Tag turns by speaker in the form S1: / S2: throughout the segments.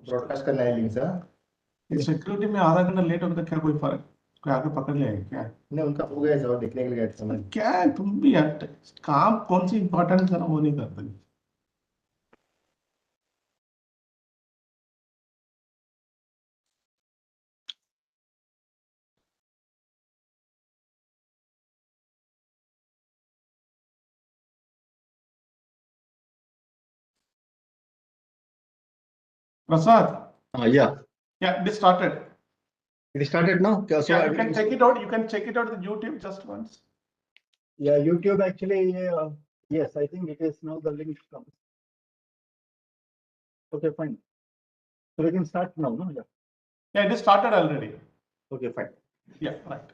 S1: Broadcast करना है link सा।
S2: सिक्योरिटी में आधा घंटा लेट हो गया तो क्या कोई फर्क, कोई आके पकड़ लेगा क्या?
S1: नहीं, उनका हो गया जब देखने के लिए गए थे समय।
S2: क्या है तुम भी यार, काम कौन सी इंपॉर्टेंट है वो नहीं करते। Prasad,
S1: Yeah,
S2: yeah, this started.
S1: it started now. So
S2: Yeah,
S1: I
S2: you can
S1: will-
S2: check it out. You can check it out on YouTube just once.
S1: Yeah, YouTube actually. Yes, I think it is now the link comes. Okay, fine. So we can start now, no? Yeah.
S2: Yeah, it is started already.
S1: Okay, fine.
S2: Yeah, right.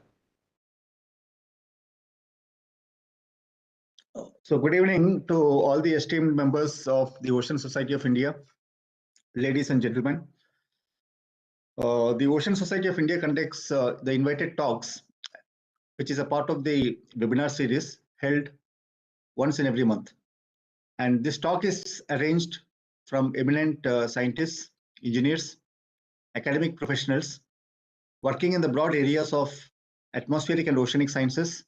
S1: So good evening to all the esteemed members of the Ocean Society of India, ladies and gentlemen. The Ocean Society of India conducts the invited talks, which is a part of the webinar series held once in every month. And this talk is arranged from eminent scientists, engineers, academic professionals working in the broad areas of atmospheric and oceanic sciences,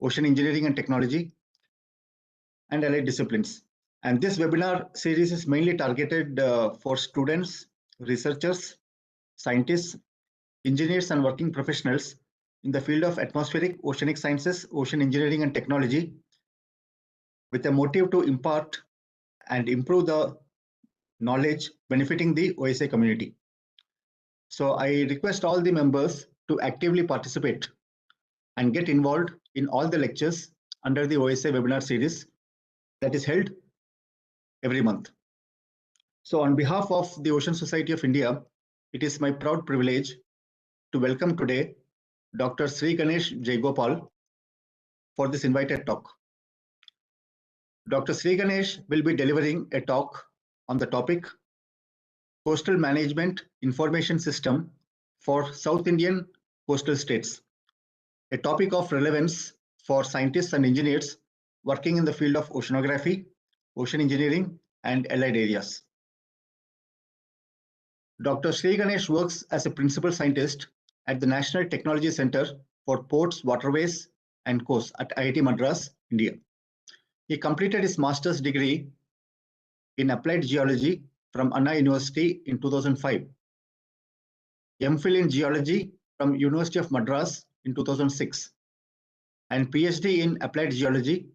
S1: ocean engineering and technology, and allied disciplines. And this webinar series is mainly targeted for students, researchers, scientists, engineers, and working professionals in the field of atmospheric, oceanic sciences, ocean engineering, and technology, with a motive to impart and improve the knowledge benefiting the OSA community. So I request all the members to actively participate and get involved in all the lectures under the OSA webinar series that is held every month. So on behalf of the Ocean Society of India, it is my proud privilege to welcome today Dr. Sri Ganesh Jayagopal for this invited talk. Dr. Sri Ganesh will be delivering a talk on the topic Coastal Management Information System for South Indian Coastal States, a topic of relevance for scientists and engineers working in the field of oceanography, ocean engineering, and allied areas. Dr. Sri Ganesh works as a principal scientist at the National Technology Center for Ports, Waterways, and Coasts at IIT Madras, India. He completed his master's degree in applied geology from Anna University in 2005, MPhil in geology from University of Madras in 2006, and PhD in applied geology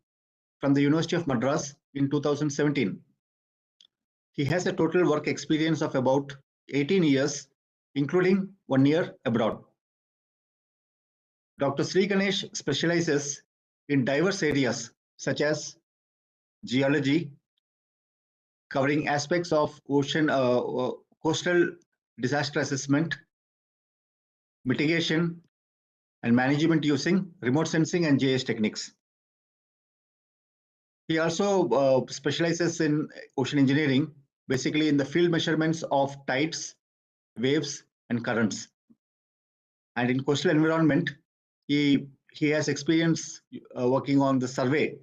S1: from the University of Madras in 2017. He has a total work experience of about 18 years, including 1 year abroad. Dr. Sri Ganesh specializes in diverse areas such as geology, covering aspects of ocean, coastal disaster assessment, mitigation, and management using remote sensing and GIS techniques. He also specializes in ocean engineering, basically in the field measurements of tides, waves, and currents. And in coastal environment, he has experience working on the survey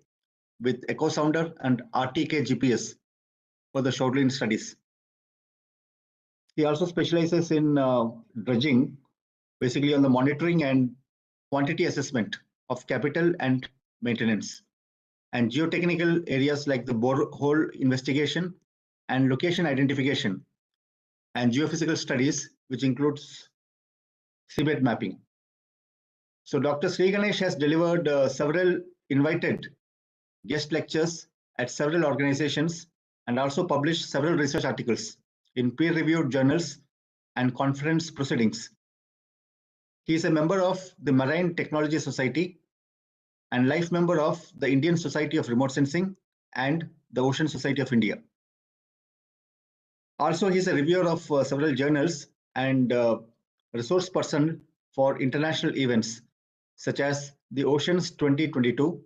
S1: with Echo Sounder and RTK GPS for the Shoreline studies. He also specializes in dredging, basically on the monitoring and quantity assessment of capital and maintenance, and geotechnical areas like the borehole investigation and location identification, and geophysical studies, which includes seabed mapping. So Dr. Sri Ganesh has delivered several invited guest lectures at several organizations and also published several research articles in peer-reviewed journals and conference proceedings. He is a member of the Marine Technology Society and life member of the Indian Society of Remote Sensing and the Ocean Society of India. Also, he is a reviewer of several journals and resource person for international events such as the Oceans 2022,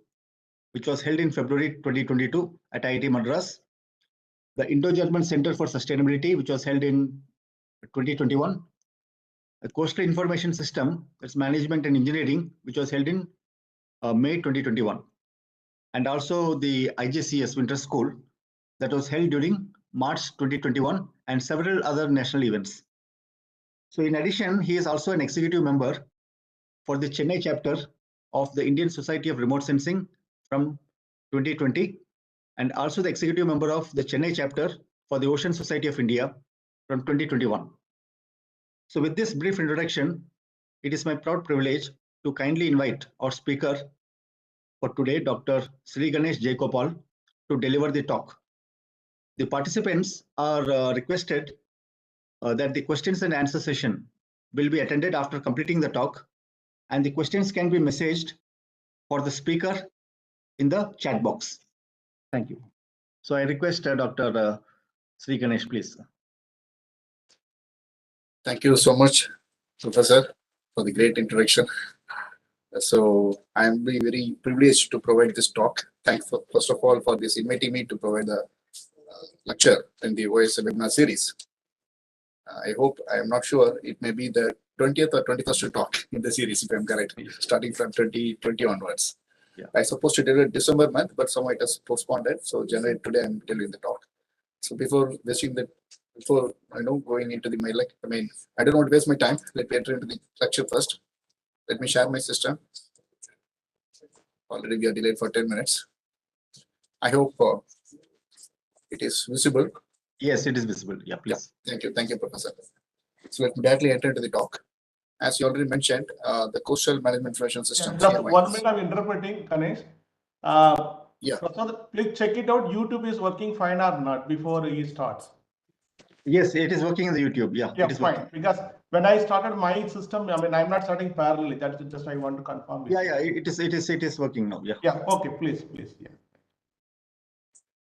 S1: which was held in February 2022 at IIT Madras, the Indo-German Center for Sustainability, which was held in 2021, the Coastal Information System, that's Management and Engineering, which was held in May 2021, and also the IGCS Winter School that was held during March 2021 and several other national events. So in addition, he is also an executive member for the Chennai chapter of the Indian Society of Remote Sensing from 2020, and also the executive member of the Chennai chapter for the Ocean Society of India from 2021. So with this brief introduction, it is my proud privilege to kindly invite our speaker for today, Dr. Sri Ganesh Jayagopal, to deliver the talk. The participants are requested that the questions and answer session will be attended after completing the talk, and the questions can be messaged for the speaker in the chat box. Thank you. So I request Dr. Sri Ganesh, please.
S3: Thank you so much, Professor, for the great introduction. So I'm very privileged to provide this talk. Thanks first of all for this inviting me to provide the lecture in the OS webinar series. I hope, I am not sure, it may be the 20th or 21st talk in the series, if I'm correct, starting from 2020 onwards.
S1: Yeah.
S3: I supposed to deliver December month, but somehow it has postponed. So January today I'm delivering the talk. So before going into the mail, I don't want to waste my time. Let me enter into the lecture first. Let me share my system. Already we are delayed for 10 minutes. I hope it is visible.
S1: Yes, it is visible. Yeah, please.
S3: Yeah. Thank you, Professor. So let me directly enter into the talk. As you already mentioned, the Coastal Management Information System.
S2: Just 1 minute I'm interpreting, Ganesh.
S3: Yeah.
S2: So please check it out. YouTube is working fine or not before he starts.
S1: Yes, it is working in the YouTube. Yeah,
S2: Yeah,
S1: it is
S2: fine.
S1: working.
S2: Because when I started my system, I'm not starting parallelly. That's just I want to confirm.
S1: Yeah, it is working now. Yeah.
S2: Yeah. Okay. Please. Yeah.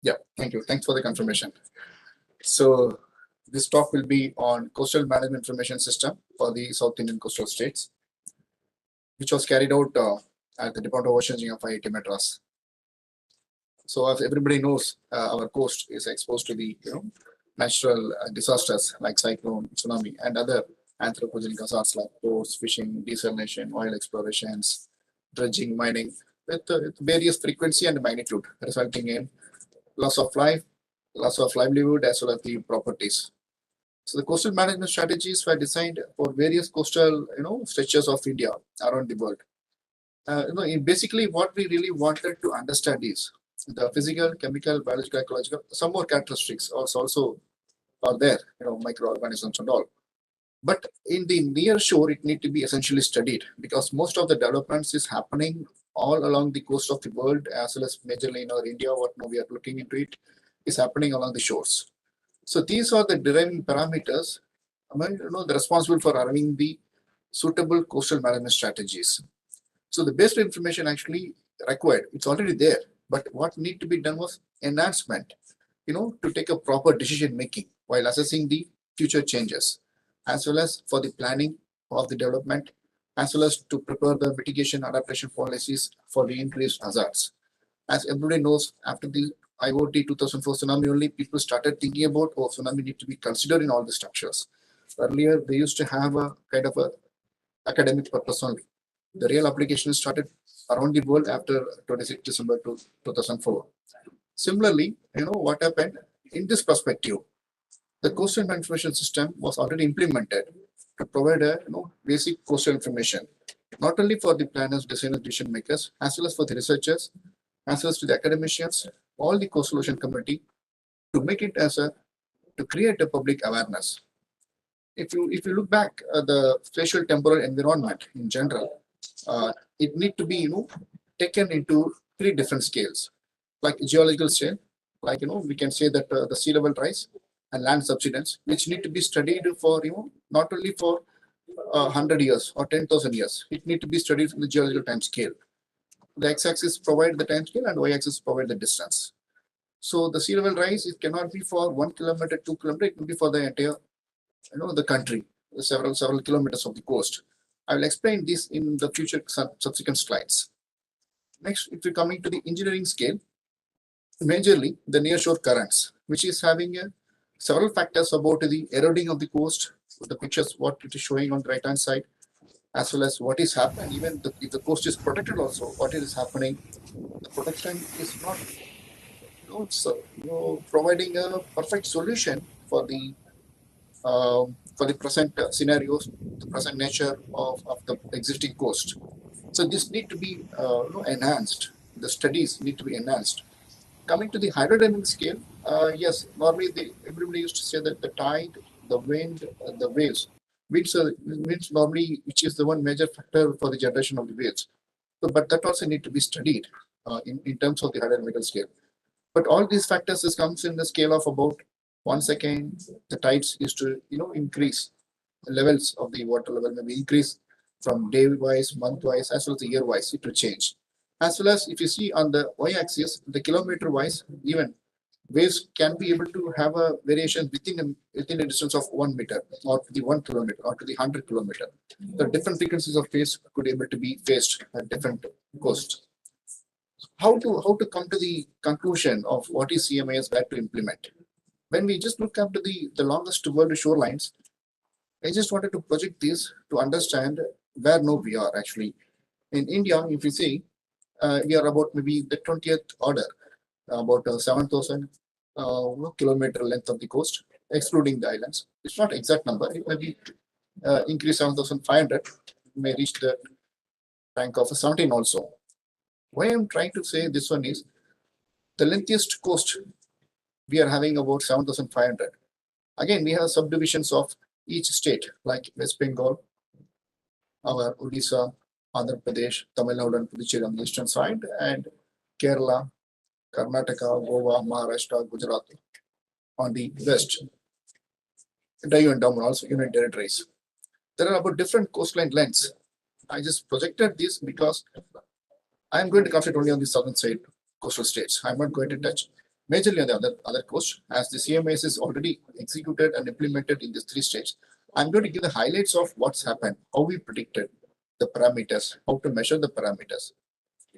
S3: Yeah. Thank you. Thanks for the confirmation. So this talk will be on Coastal Management Information System for the South Indian coastal states, which was carried out at the Department of Oceans of IIT Madras. So as everybody knows, our coast is exposed to the natural disasters like cyclone, tsunami, and other anthropogenic hazards like ports, fishing, desalination, oil explorations, dredging, mining, with various frequency and magnitude, resulting in loss of life, loss of livelihood, as well as the properties. So the coastal management strategies were designed for various coastal stretches of India around the world. Basically, what we really wanted to understand is the physical, chemical, biological, ecological, some more characteristics also are there, microorganisms and all. But in the near shore, it need to be essentially studied because most of the developments is happening all along the coast of the world, as well as majorly in our India. What now we are looking into it is happening along the shores. So these are the deriving parameters, the responsible for arriving the suitable coastal management strategies. So the basic information actually required, it's already there. But what need to be done was enhancement, to take a proper decision making while assessing the future changes, as well as for the planning of the development, as well as to prepare the mitigation adaptation policies for the increased hazards. As everybody knows, after the IoT 2004 tsunami only, people started thinking about, tsunami need to be considered in all the structures. Earlier, they used to have a kind of a academic purpose only. The real application started around the world after 26 December 2004. Similarly, what happened in this perspective, the coastal information system was already implemented to provide a basic coastal information, not only for the planners, designers, decision makers, as well as for the researchers, as well as to the academicians, all the coastal ocean community, to make it to create a public awareness. If you look back at the spatial temporal environment in general, it need to be taken into 3 different scales, like geological scale, like we can say that the sea level rise and land subsidence, which need to be studied for not only for 100 years or 10,000 years. It need to be studied from the geological time scale. The x-axis provide the time scale and y-axis provide the distance. So the sea level rise, it cannot be for 1 kilometer, 2 kilometer. It will be for the entire the country, several kilometers of the coast. I will explain this in the future subsequent slides. Next, if we're coming to the engineering scale, majorly the nearshore currents, which is having several factors about the eroding of the coast. The pictures, what it is showing on the right hand side, as well as what is happening. Even if the coast is protected, also what is happening. The protection is not providing a perfect solution for the for the present scenarios, the present nature of the existing coast. So this need to be enhanced. The studies need to be enhanced. Coming to the hydrodynamic scale, yes, normally everybody used to say that the tide, the wind, the waves. Winds normally, which is the one major factor for the generation of the waves. So, but that also need to be studied in terms of the hydrodynamical scale. But all these factors comes in the scale of about 1 second. The tides used to increase. The levels of the water level maybe increase from day wise, month wise, as well as the year wise. It will change. As well as if you see on the y-axis, the kilometer wise, even waves can be able to have a variation within a distance of 1 meter or to the 1 kilometer or to the 100 kilometer. The different frequencies of waves could be able to be faced at different coasts. How to come to the conclusion of what is CMIS, where to implement? When we just look up to the longest world shorelines, I just wanted to project this to understand where now we are actually. In India, if you see, we are about maybe the 20th order, about 7,000 kilometer length of the coast, excluding the islands. It's not exact number. It may be increase 7,500, may reach the rank of 17 also. Why I'm trying to say this one is the lengthiest coast we are having about 7,500. Again, we have subdivisions of each state like West Bengal, our Odisha, Andhra Pradesh, Tamil Nadu and Puducherry on the eastern side, and Kerala, Karnataka, Goa, Maharashtra, Gujarat on the west. Dive and down also Union Territories. There are about different coastline lengths. I just projected this because I'm going to concentrate only on the southern side coastal states. I'm not going to touch majorly on the other coast, as the CMIS is already executed and implemented in these 3 states. I'm going to give the highlights of what's happened, how we predicted the parameters, how to measure the parameters.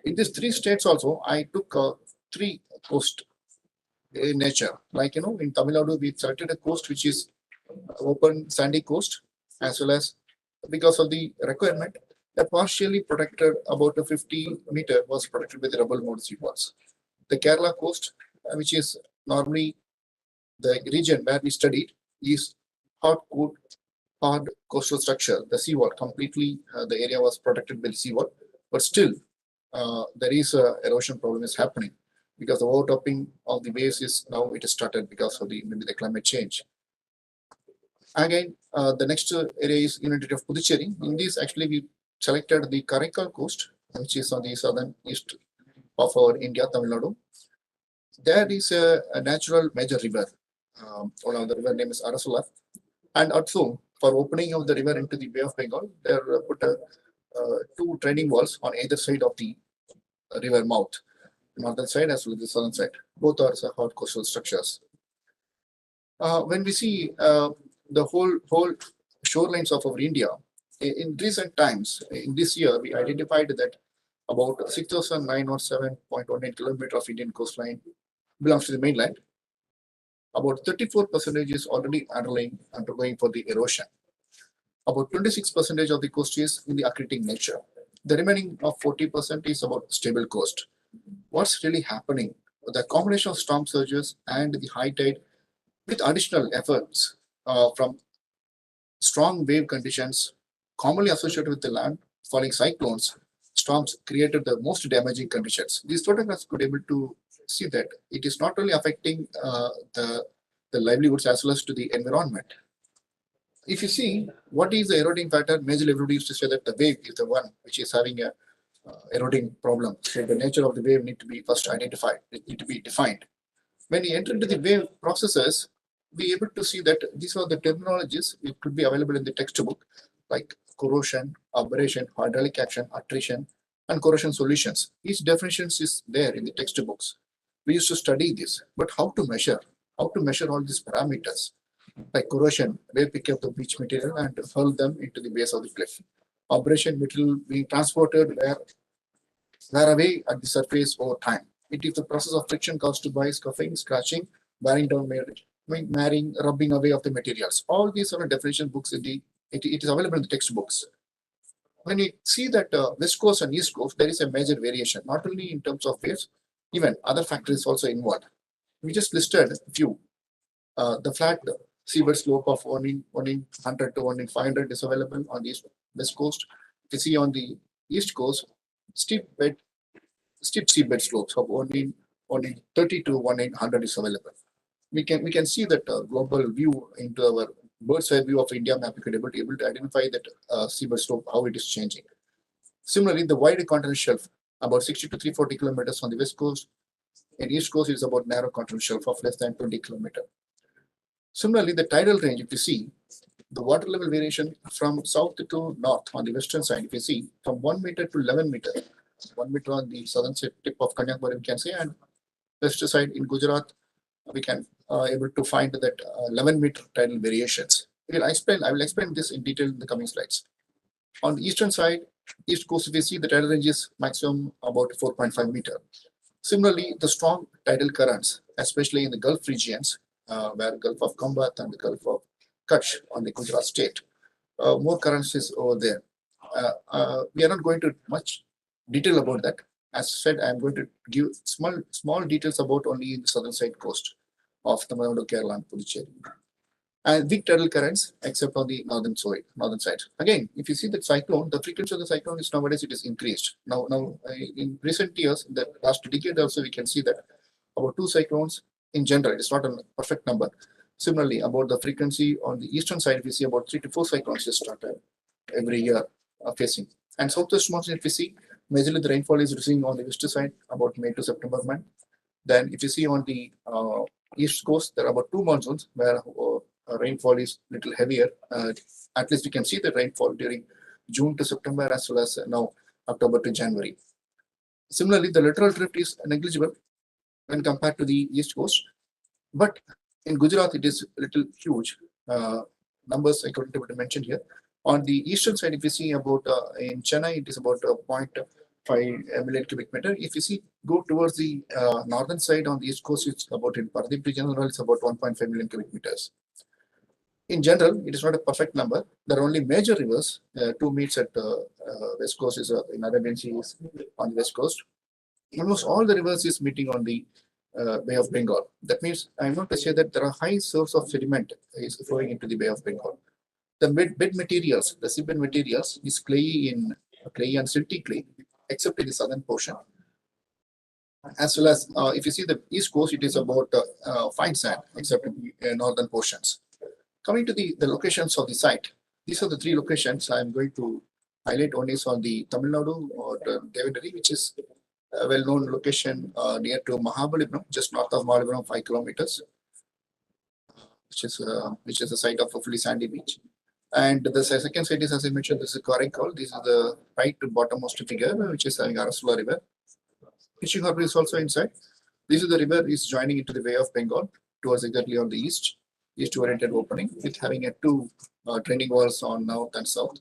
S3: In these 3 states also, I took 3 coast in nature. Like, in Tamil Nadu, we selected a coast which is open sandy coast, as well as because of the requirement, that partially protected about a 50 meter was protected with the rubble mode seawalls. The Kerala coast, which is normally the region where we studied, is hard coastal structure. The seawall completely, the area was protected by the seawall, but still there is a erosion problem is happening because the overtopping of the waves is now it has started because of maybe the climate change. Again, the next area is Union Territory of Puducherry. In this, actually, we selected the Karaikal coast, which is on the southern east of our India, Tamil Nadu. There is a natural major river. One of the river name is Arasula. And also, for opening of the river into the Bay of Bengal, there put 2 training walls on either side of the river mouth, northern side as well as the southern side. Both are hard coastal structures. When we see the whole shorelines of our India, in recent times, in this year, we identified that about 6,907.19 kilometers of Indian coastline belongs to the mainland. About 34% is already undergoing for the erosion. About 26% of the coast is in the accreting nature. The remaining of 40% is about stable coast. What's really happening? The combination of storm surges and the high tide with additional efforts from strong wave conditions commonly associated with the land falling cyclones, storms created the most damaging conditions. These photographs could be able to see that it is not only affecting the livelihoods as well as to the environment. If you see what is the eroding factor, majorly everybody used to say that the wave is the one which is having a eroding problem. So the nature of the wave need to be first identified, it need to be defined. When you enter into the wave processes, we able to see that these are the terminologies it could be available in the textbook, like corrosion, aberration, hydraulic action, attrition, and corrosion solutions. Each definition is there in the textbooks. We used to study this, but how to measure? How to measure all these parameters? Like corrosion, wave pick up the beach material and hurl them into the base of the cliff. Aberration, material being transported where away at the surface over time. It is the process of friction caused by scuffing, scratching, wearing down, marrying, rubbing away of the materials. All these are definition books in the it is available in the textbooks. When you see that west coast and east coast, there is a major variation, not only in terms of waves, even other factors also involved. We just listed a few. The flat seabed slope of 100 to 500 is available on the west coast. If you see on the east coast, steep seabed slopes of 30 to 100 is available. We can see that global view into our bird's eye view of India map. We could able to identify that seabed slope, how it is changing. Similarly, the wide continental shelf about 60 to 340 kilometers on the west coast. In east coast, it's about narrow continental shelf of less than 20 kilometers. Similarly, the tidal range, if you see, the water level variation from south to north on the western side, if you see, from 1 meter to 11 meter, 1 meter on the southern tip of Kanyakumari, we can say, and west side in Gujarat, we can able to find that 11-meter tidal variations. I will explain this in detail in the coming slides. On the eastern side, east coast, if you see, the tidal range is maximum about 4.5 meter. Similarly, the strong tidal currents, especially in the Gulf regions, where Gulf of Kambat and the Gulf of Kutch on the Gujarat state, more currents is over there. We are not going to much detail about that. As said, I am going to give small details about only the southern side coast of Tamil Nadu, Kerala, and Puducherry. And weak tidal currents, except on the northern side. Again, if you see that cyclone, the frequency of the cyclone is nowadays it is increased. Now, in recent years, in the last decade also, we can see that about 2 cyclones in general. It's not a perfect number. Similarly, about the frequency on the eastern side, we see about 3 to 4 cyclones is started every year facing. And southwest monsoon, if you see, majorly the rainfall is receiving on the western side about May to September month. Then, if you see on the east coast, there are about 2 monsoons where rainfall is little heavier. At least we can see the rainfall during June to September as well as now October to January. Similarly, the lateral drift is negligible when compared to the east coast, but in Gujarat it is a little huge. Numbers I couldn't able to mention here. On the eastern side, if you see about in Chennai, it is about 0.5 million cubic meter. If you see go towards the northern side on the east coast, it's about in Paradip region, it's about 1.5 million cubic meters. In general, it is not a perfect number. There are only major rivers. 2 meets at west coast is in Arabian Sea is on the west coast. Almost all the rivers is meeting on the Bay of Bengal. That means I'm not to say that there are high source of sediment is flowing into the Bay of Bengal. The bed materials, the seabed materials is clayey and silty clay, except in the southern portion. As well as if you see the east coast, it is about fine sand, except in the northern portions. Coming to the locations of the site, these are the 3 locations I am going to highlight. One is on the Tamil Nadu or Devadari, which is a well-known location near to Mahabalipuram, just north of Mahabalipuram, 5 kilometers, which is the site of a fully sandy beach. And the second site is, as I mentioned, this is Karaikal. This is the right to bottommost figure, which is having Arasula River. Fishing harbor is also inside. This is the river is joining into the Bay of Bengal towards exactly on the east-oriented opening, with having 2 training walls on north and south.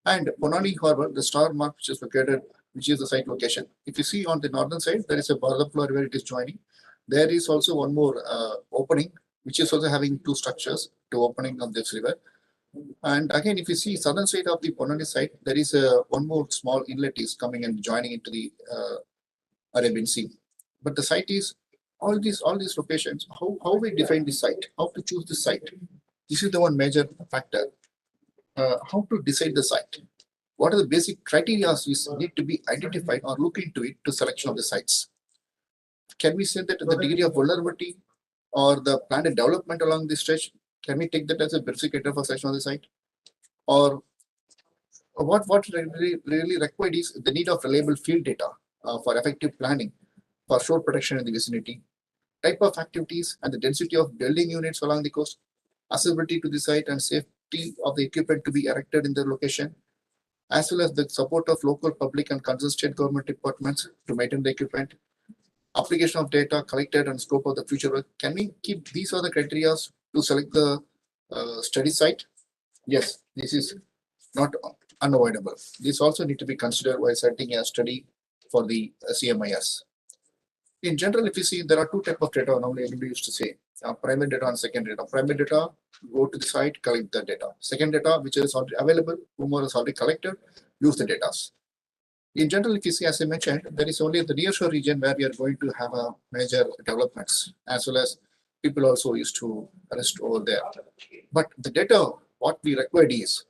S3: And Ponani Harbor, the star mark which is located, which is the site location. If you see on the northern side, there is a Bharatapuzha river it is joining. There is also one more opening, which is also having 2 structures, 2 opening of this river. And again, if you see southern side of the Ponani side, there is one more small inlet is coming and joining into the Arabian Sea. But the site is all these locations. How we define the site? How to choose the site? This is the one major factor. How to decide the site? What are the basic criteria which need to be identified or look into it to selection of the sites? Can we say that the degree of vulnerability or the planned development along this stretch, can we take that as a basic criteria for selection of the site? Or what really required is the need of reliable field data for effective planning for shore protection in the vicinity, type of activities and the density of building units along the coast, accessibility to the site and safety of the equipment to be erected in the location, as well as the support of local public and concerned state government departments to maintain the equipment, application of data collected and scope of the future work. Can we keep these are the criteria to select the study site? Yes, this is not unavoidable. This also need to be considered while selecting a study for the CMIS. In general, if you see, there are 2 types of data normally everybody used to say, primary data and secondary data. Primary data, go to the site, collect the data. Second data, which is already available, whomever is already collected, use the data. In general, if you see, as I mentioned, there is only the nearshore region where we are going to have a major developments, as well as people also used to rest over there. But the data, what we required is,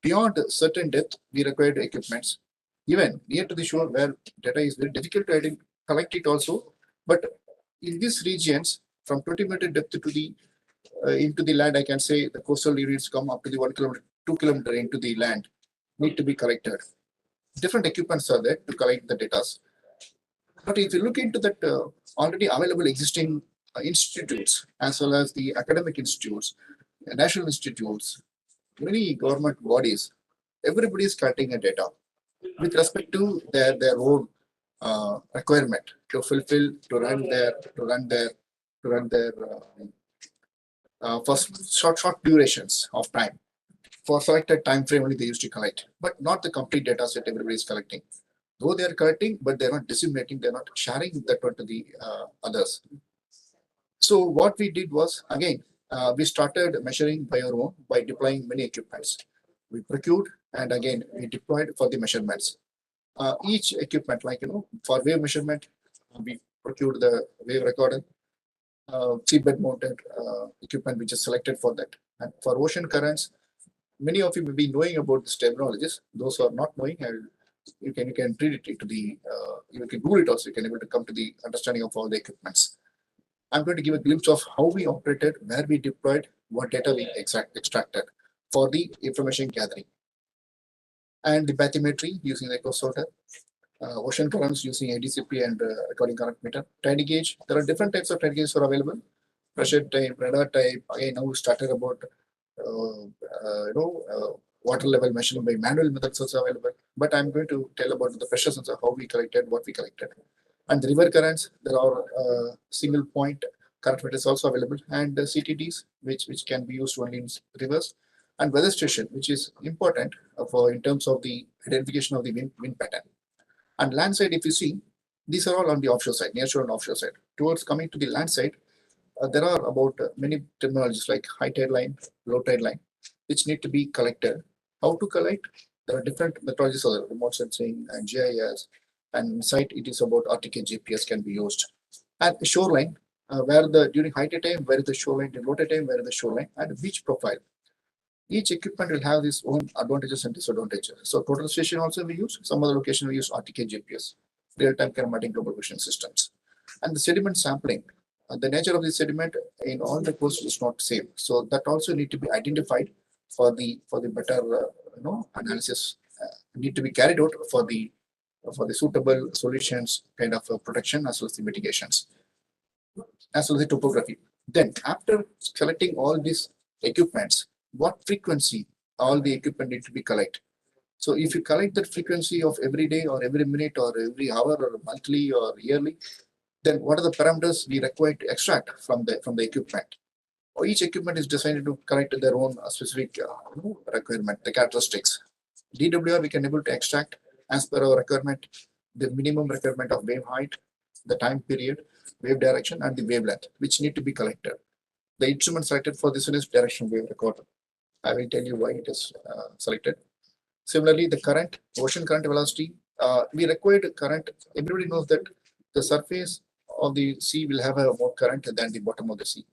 S3: beyond a certain depth, we required equipments. Even near to the shore where data is very difficult to collect it also. But in these regions, from 20-meter depth to the into the land, I can say the coastal units come up to the 1 kilometer, 2 kilometer into the land, need to be collected. Different equipments are there to collect the data. But if you look into that already available existing institutes, as well as the academic institutes, national institutes, many government bodies, everybody is collecting a data with respect to their own requirement to fulfill, to run their first short durations of time. For selected time frame only they used to collect, but not the complete data set everybody is collecting. Though they are collecting, but they're not disseminating, they're not sharing that one to the others. So what we did was, again, we started measuring by our own by deploying many equipments. We procured and again we deployed for the measurements. Each equipment, like for wave measurement, we procured the wave recorder, seabed mounted equipment which is selected for that. And for ocean currents, many of you may be knowing about these terminologies. Those who are not knowing, you can read it into the you can Google it also. You can able to come to the understanding of all the equipments. I'm going to give a glimpse of how we operated, where we deployed, what data we extracted for the information gathering, and the bathymetry using the echosorter, ocean currents using ADCP and recording current meter, tide gauge. There are different types of tide gauges are available. Pressure type, radar type. Again, now we started about water level measurement by manual methods also available. But I'm going to tell about the pressure sensor, how we collected, what we collected. And the river currents, there are single point current meters also available, and CTDs, which can be used only in rivers, and weather station, which is important for in terms of the identification of the wind pattern. And land side, if you see, these are all on the offshore side, near shore and offshore side. Towards coming to the land side, there are about many terminologies like high tide line, low tide line, which need to be collected. How to collect? There are different methodologies of remote sensing and GIS, and inside it is about RTK GPS can be used. And shoreline, where during high tide time, where is the shoreline, during low tide time, where is the shoreline, and beach profile. Each equipment will have its own advantages and disadvantages. So total station also we use. Some other location we use RTK GPS, real-time kinematic global vision systems. And the sediment sampling. The nature of the sediment in all the coasts is not same. So that also need to be identified for the better analysis. Need to be carried out for the suitable solutions kind of protection as well as the mitigations, as well as the topography. Then after collecting all these equipments, what frequency all the equipment need to be collected? So if you collect that frequency of every day or every minute or every hour or monthly or yearly, then what are the parameters we require to extract from the equipment? Or each equipment is designed to collect their own specific requirement, the characteristics. DWR we can able to extract as per our requirement, the minimum requirement of wave height, the time period, wave direction, and the wavelength, which need to be collected. The instrument selected for this one is direction wave recorder. I will tell you why it is selected. Similarly, the current, ocean current velocity, we required current. Everybody knows that the surface of the sea will have a more current than the bottom of the sea.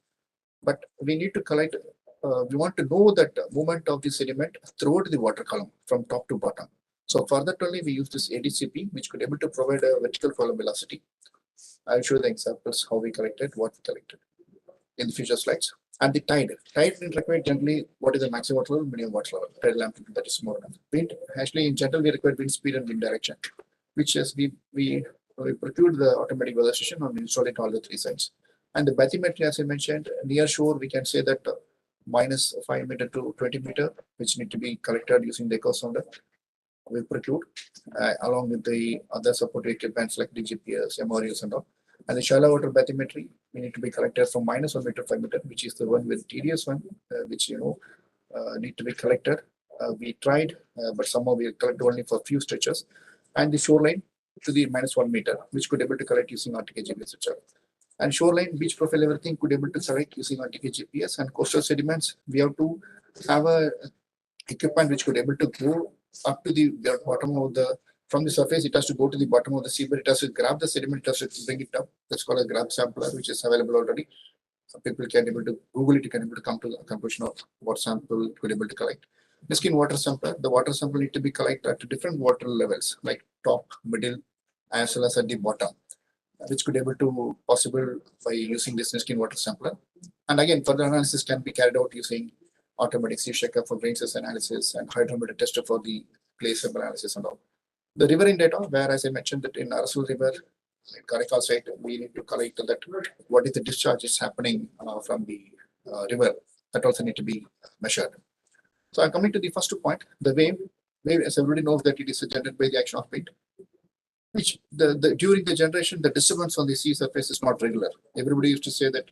S3: But we need to collect, we want to know that movement of the sediment throughout the water column from top to bottom. So for that only we use this ADCP, which could able to provide a vertical column velocity. I'll show you the examples how we collected, what we collected in the future slides. And the tide. Tide will require generally what is the maximum water level, minimum water level. Tidal amplitude, that is more than wind. Actually, in general, we require wind speed and wind direction, which is we procured the automatic weather station and installed it all the three sides. And the bathymetry, as I mentioned, near shore, we can say that minus 5 meter to 20 meter, which need to be collected using the echo sounder. We procured along with the other supporting equipments like the GPS, MRUs, and all. And the shallow water bathymetry, we need to be collected from minus 1 meter, 5 meter, which is the one with tedious one, which need to be collected. We tried, but somehow we collected only for a few stretches. And the shoreline to the minus 1 meter, which could able to collect using RTK GPS. And shoreline, beach profile, everything could able to select using RTK GPS. And coastal sediments, we have to have a equipment which could able to go up to the bottom of the, from the surface, it has to go to the bottom of the seabed. It has to grab the sediment, it has to bring it up. That's called a grab sampler, which is available already. people can able to Google it, you can able to come to the conclusion of what sample you could able to collect. Niskin water sampler, the water sample need to be collected at different water levels, like top, middle, as well as at the bottom, which could able to possible by using this Niskin water sampler. And again, further analysis can be carried out using automatic sea checker for grain size analysis and hydrometer tester for the place analysis and all. The riverine data, where as I mentioned that in Arasul River, in Karikal site, we need to collect that what is the discharge is happening from the river, that also need to be measured. So I'm coming to the first point, the wave, as everybody knows that it is generated by the action of wind, which during the generation, the disturbance on the sea surface is not regular. Everybody used to say that,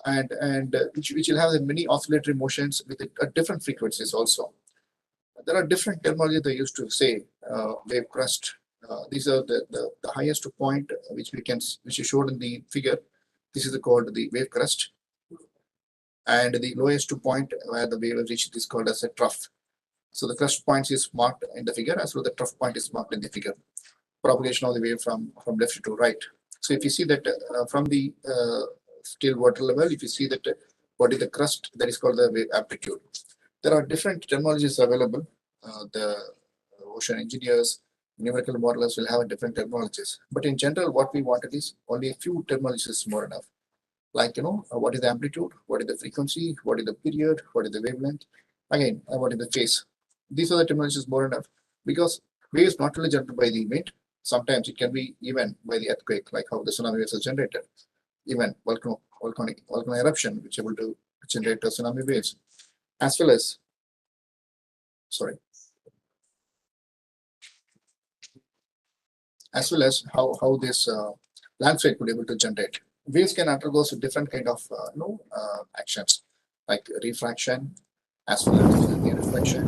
S3: and which will have many oscillatory motions with different frequencies also. There are different terminology they used to say, wave crest. These are the highest point which is showed in the figure. This is called the wave crest. And the lowest point where the wave reached is called as a trough. So the crest point is marked in the figure, as well the trough point is marked in the figure. Propagation of the wave from left to right. So if you see that from the still water level, if you see that what is the crest, that is called the wave amplitude. There are different terminologies available. The ocean engineers, numerical modelers will have different terminologies. But in general, what we wanted is only a few terminologies is more enough. Like, what is the amplitude, what is the frequency, what is the period, what is the wavelength, again, what is the phase. These are the terminologies more enough, because waves not only generated by the wind, sometimes it can be even by the earthquake, like how the tsunami waves are generated, even volcanic eruption, which is able to generate tsunami waves, as well as, how this landslide could be able to generate. Waves can undergo different kind of actions, like refraction, as well as the reflection,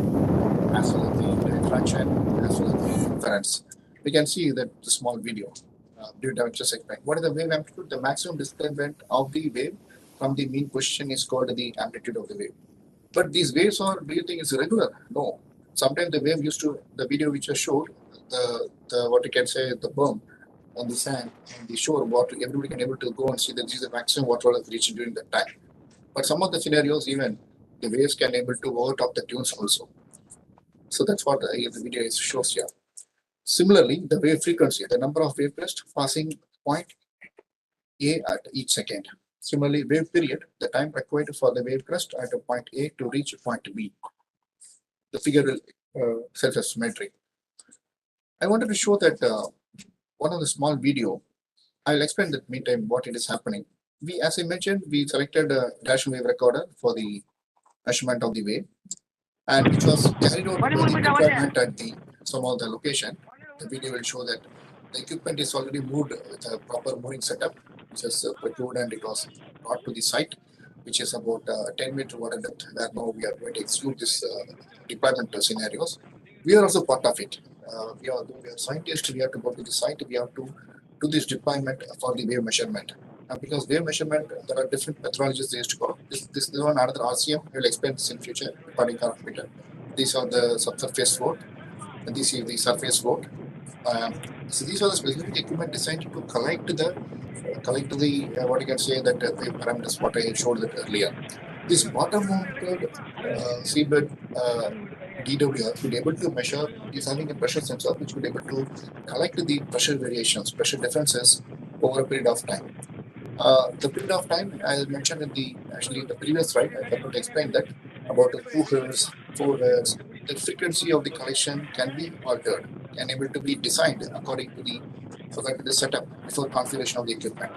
S3: as well as the refraction, as well as the inference. We can see that the small video. I just explained. What is the wave amplitude? The maximum displacement of the wave from the mean position is called the amplitude of the wave. But these waves are, do you think it's regular? No. Sometimes the wave the video which I showed, the what you can say, the berm on the sand, on the shore, water, everybody can able to go and see that this is the maximum water level reached during that time. But some of the scenarios, even the waves can able to overtop the dunes also. So that's what the video shows here. Similarly, the wave frequency, the number of wave crests passing point A at each second. Similarly, wave period, the time required for the wave crest at a point A to reach point B. The figure will self-explanatory. I wanted to show that one of the small video. I'll explain that meantime what it is happening. As I mentioned, we selected a directional wave recorder for the measurement of the wave, and which was carried out by the deployment at some of the location. The video will show that the equipment is already moved with a proper mooring setup, which is procured, and it was brought to the site, which is about 10-meter water depth, where now we are going to exclude this deployment scenarios. We are also part of it. We are scientists, we have to go to the site, we have to do this deployment for the wave measurement. Because wave measurement, there are different methodologies they used to go. This is one another RCM. We will explain this in future. These are the subsurface float, and this is the surface float. So these are the specific equipment designed to collect the what you can say that wave parameters what I showed that earlier. This bottom-mounted seabed DWR could be able to measure, is having a pressure sensor which could be able to collect the pressure variations, pressure differences over a period of time. The period of time, I mentioned in the previous slide, I forgot to explain that about the 2 hertz, 4 hertz. The frequency of the collection can be altered, can able to be designed according to the setup before configuration of the equipment.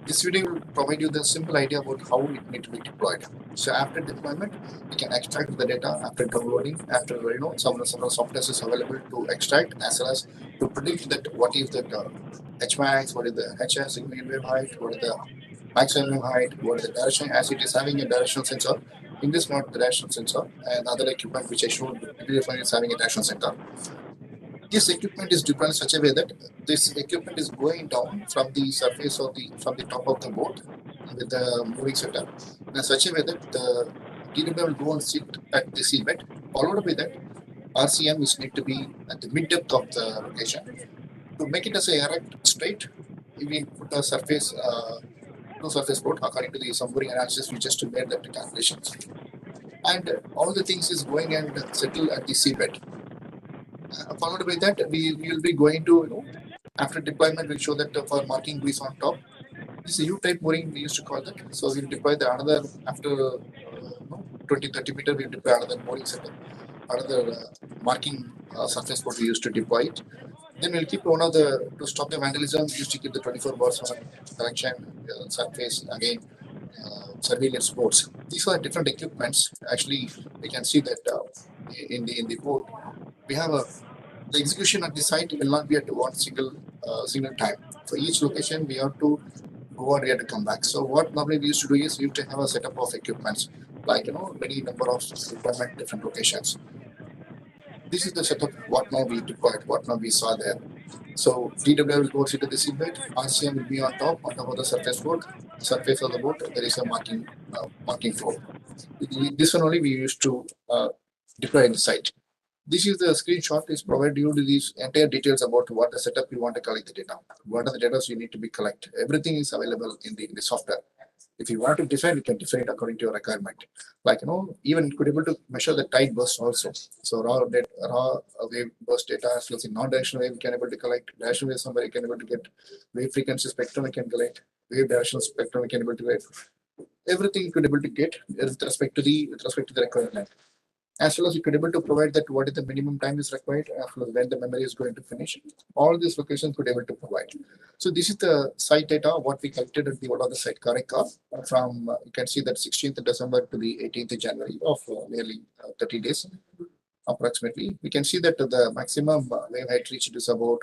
S3: This video will provide you the simple idea about how it need to be deployed. So after deployment, we can extract the data after downloading, after some software is available to extract, as well as to predict that what is the Hmax, what is the HS wave height, what is the maximum wave height, what is the direction, as it is having a directional sensor. In this not the directional sensor, and other equipment which I showed is having a directional sensor. This equipment is deployed in such a way that this equipment is going down from the surface of from the top of the boat with the moving setup in such a way that the DWR will go and sit at the seabed. Followed by that, RCM is need to be at the mid depth of the location. To make it as a erect straight, we put a surface no surface load according to the submarine analysis. We just made that calculations, and all the things is going and settle at the seabed. Followed by that, we will be going to, after deployment, we'll show that for marking buoys on top. This is a U-type mooring we used to call that. So we'll deploy the another after 20-30 meter. We'll deploy another mooring setup, another marking surface what we used to deploy it. Then we'll keep one of the, to stop the vandalism, we used to keep the 24 bars on collection, surface, again, surveillance boats. These are different equipments. Actually, we can see that in the boat, we have the execution at the site will not be at one single time. For each location, we have to go and we have to come back. So what normally we used to do is we used to have a setup of equipments, like many number of equipment, different locations. This is the setup what now we deployed, what now we saw there. So DWR will go into the seabed, RCM will be on top of the surface boat. Surface of the boat, there is a marking floor. This one only we used to deploy in the site. This is the screenshot is provided you to these entire details about what the setup you want to collect the data. What are the data you need to be collect? Everything is available in the software. If you want to define, you can define it according to your requirement. Like even you could able to measure the tide burst also. So raw wave burst data as well as non-directional wave we can able to collect. Directional wave somewhere you can able to get. Wave frequency spectrum we can collect. Wave directional spectrum we can able to get. Everything you could able to get with respect to the requirement. As well as you could able to provide that what is the minimum time is required, as well as when the memory is going to finish. All these locations could able to provide. So this is the site data, what we collected at the what are the site Karika from, you can see that 16th December to the 18th January of nearly 30 days approximately. We can see that the maximum wave height reached is about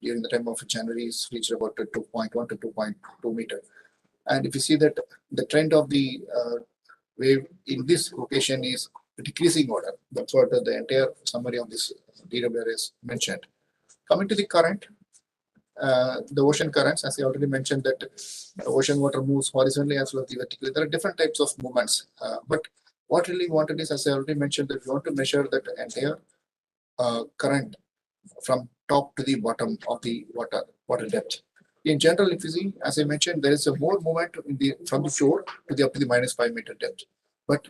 S3: during the time of January is reached about 2.1 to 2.2 meter. And if you see that the trend of the wave in this location is decreasing order. That's what the entire summary of this DWR is mentioned. Coming to the current, the ocean currents, as I already mentioned, that ocean water moves horizontally as well as vertically. There are different types of movements, but what really wanted is, as I already mentioned, that we want to measure that entire current from top to the bottom of the water depth. In general, if you see, as I mentioned, there is a more movement from the shore to the up to the -5 meter depth. But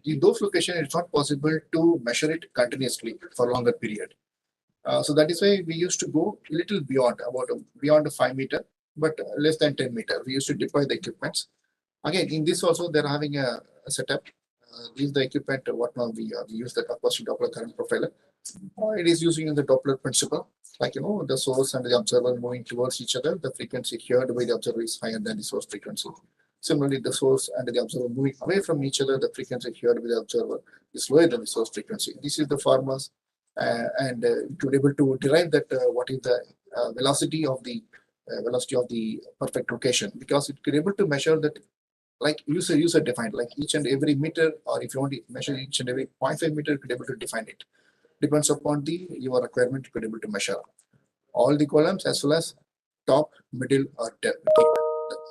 S3: in those locations, it's not possible to measure it continuously for a longer period. So that is why we used to go a little beyond, beyond 5 meter, but less than 10 meter. We used to deploy the equipments. Again, in this also, they're having a setup. This is the equipment, what now we use the acoustic Doppler current profiler. It is using the Doppler principle, like, the source and the observer moving towards each other. The frequency heard by the observer is higher than the source frequency. Similarly, the source and the observer moving away from each other, the frequency heard by the observer is lower than the source frequency. This is the formulas, and to be able to derive that what is the velocity of the perfect location, because it could be able to measure that, like user defined, like each and every meter, or if you want to measure each and every 0.5 meter, you could be able to define it. Depends upon your requirement, you could be able to measure all the columns as well as top, middle, or deep.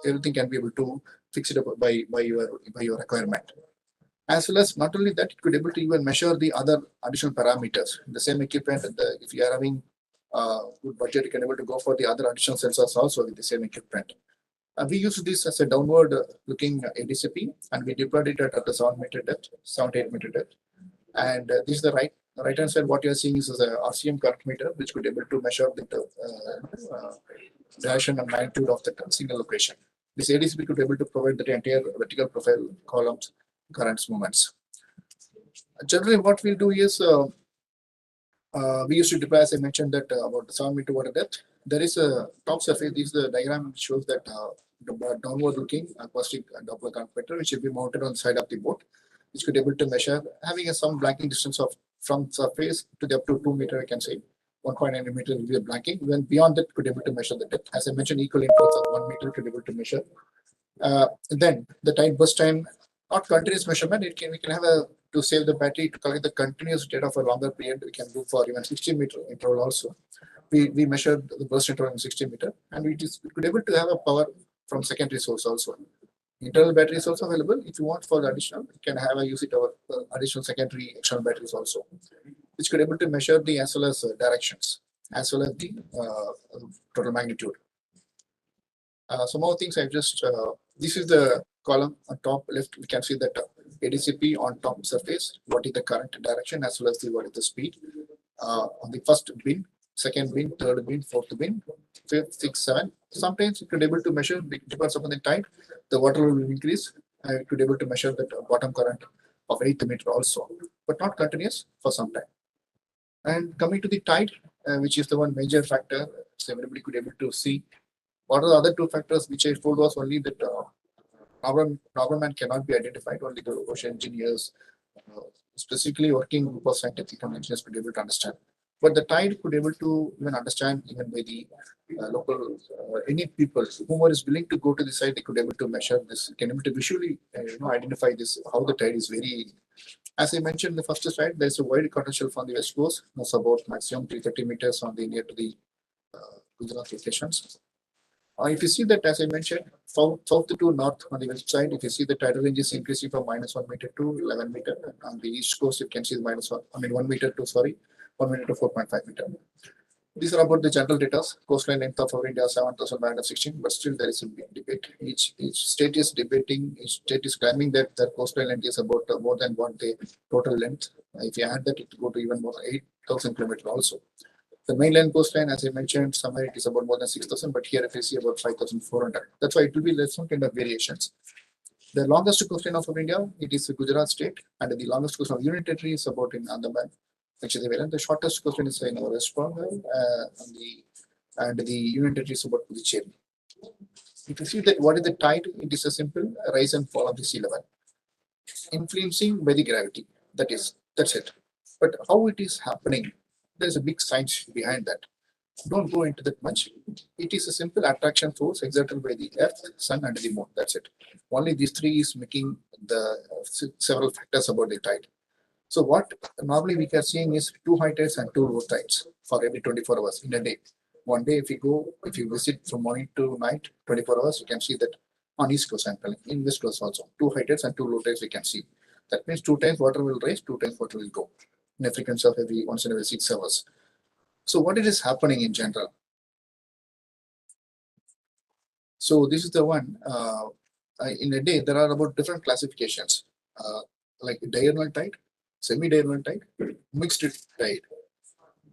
S3: Everything can be able to fix it up by your requirement. As well as not only that, it could be able to even measure the other additional parameters. The same equipment, if you are having good budget, you can be able to go for the other additional sensors also with the same equipment. We use this as a downward looking ADCP, and we deployed it at the 7 meter depth, 7 to 8 meter depth. And this is the right hand side. What you are seeing is a RCM current meter, which could be able to measure the direction and magnitude of the single location. This ADCP could be able to provide the entire vertical profile columns, currents, movements. Generally, what we'll do is we used to deploy, as I mentioned, that about 7 meter water depth. There is a top surface. This is the diagram which shows that the downward looking acoustic Doppler current meter, which will be mounted on the side of the boat, which could be able to measure having some blanking distance of from surface to the up to 2 meter, I can say. 1.9 meter will be a blanking. When beyond that, could be able to measure the depth. As I mentioned, equal intervals of 1 meter could be able to measure. Then the tide burst time, not continuous measurement. We can have to save the battery to collect the continuous data for a longer period. We can do for even 60 meter interval also. We measured the burst interval in 60 meter, and we could be able to have a power from secondary source also. Internal battery is also available. If you want for the additional, you can have use it our additional secondary external batteries also, which could be able to measure the as well as directions, as well as the total magnitude. Some more things I just This is the column on top left. We can see that ADCP on top surface, what is the current direction as well as what is the speed. On the first bin, second bin, third bin, fourth bin, fifth, sixth, seventh. Sometimes you could able to measure, depends upon the tide, the water will increase. You could able to measure the bottom current of 8th meter also, but not continuous for some time. And coming to the tide, which is the one major factor, so everybody could able to see. What are the other two factors which I told was only that normal man cannot be identified, only the ocean engineers, specifically working group of scientific engineers could be able to understand. But the tide could be able to even understand even by the local, any people, whoever is willing to go to the site, they could be able to measure this, can be able to visually identify this, how the tide is very. As I mentioned in the first slide, there is a wide current shelf on the west coast, that's about maximum 330 meters on the near to the Gujarat locations. If you see that, as I mentioned, south to north on the west side, if you see the tidal range is increasing from -1 meter to 11 meter. And on the east coast, you can see the 1 meter to 1 meter to 4.5 meter. These are about the general data. Coastline length of our India 7,916, but still there is a big debate. Each state is debating, each state is claiming that their coastline length is about more than what the total length. If you add that, it will go to even more than 8,000 kilometers also. The mainland coastline, as I mentioned, somewhere it is about more than 6,000, but here if you see about 5,400. That's why it will be some kind of variations. The longest coastline of India, it is Gujarat state, and the longest coastline of Union Territory is about in Andaman, which is the shortest coastline is in our West Bengal, and the Union Territory is about Puducherry. If you see that what is the tide, it is a simple rise and fall of the sea level, influencing by the gravity. That's it. But how it is happening, there is a big science behind that. Don't go into that much. It is a simple attraction force exerted by the earth, sun, and the moon. That's it. Only these three is making the several factors about the tide. So what normally we are seeing is 2 high tides and 2 low tides for every 24 hours in a day. One day, if you visit from morning to night, 24 hours, you can see that on East Coast, I'm telling, in West Coast also, 2 high tides and 2 low tides we can see. That means 2 times water will rise, 2 times water will go in a frequency of once in every 6 hours. So what is happening in general? So this is the one, in a day, there are about different classifications, like diurnal tide, semi-diurnal tide, mixed tide.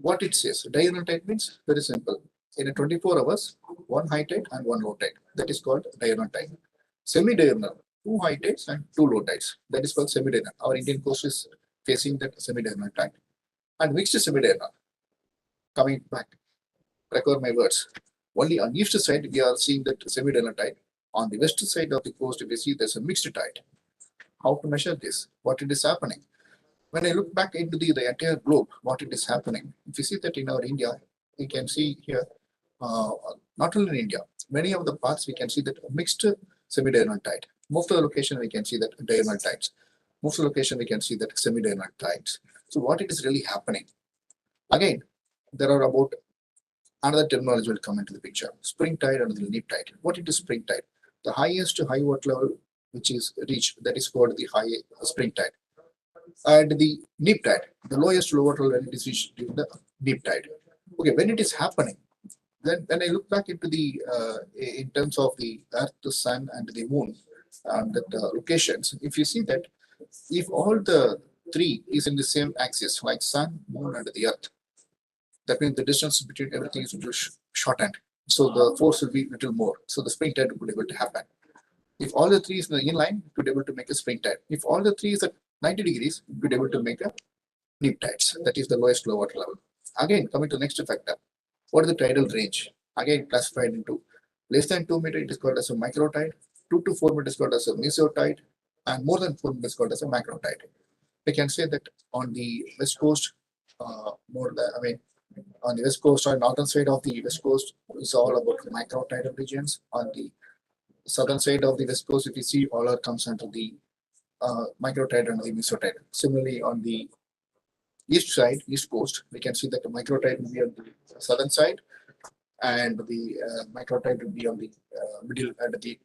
S3: What it says, diurnal tide means very simple. In a 24 hours, 1 high tide and 1 low tide. That is called diurnal tide. Semi-diurnal, 2 high tides and 2 low tides. That is called semi-diurnal. Our Indian coast is facing that semi-diurnal tide. And mixed semi-diurnal. Coming back, record my words. Only on east side, we are seeing that semi-diurnal tide. On the west side of the coast, we see there's a mixed tide. How to measure this? What it is happening? When I look back into the entire globe, what it is happening, if you see that in our India, we can see here, not only in India, many of the parts we can see that mixed semi-diurnal tide. Most of the location we can see that diurnal tides. Most of the location we can see that semi-diurnal tides. So what it is really happening? Again, there are about another terminology will come into the picture. Spring tide and the neap tide. What it is spring tide? The highest high water level which is reached, that is called the high spring tide. And the neap tide, the lowest low water level is reached during the neap tide. Okay, when it is happening, then when I look back into the in terms of the earth, the sun, and the moon, and the locations, if you see that if all the three is in the same axis, like sun, moon, and the earth, that means the distance between everything is shortened. So the force will be little more. So the spring tide would be able to happen. If all the three is in line, you could be able to make a spring tide. If all the three is at 90 degrees, you could be able to make a neap tides. That is the lowest low water level. Again, coming to the next factor. What is the tidal range? Again, classified into less than 2 meters, it is called as a micro tide. 2 to 4 meters is called as a meso tide. And more than 4 meters is called as a macro tide. We can say that on the west coast, on the west coast or northern side of the west coast is all about micro tidal regions. On the southern side of the west coast, if you see, all are comes under the micro tide and the meso tide. Similarly, on the east side, east coast, we can see that the micro tide will be on the southern side, and the micro tide will be on the middle and the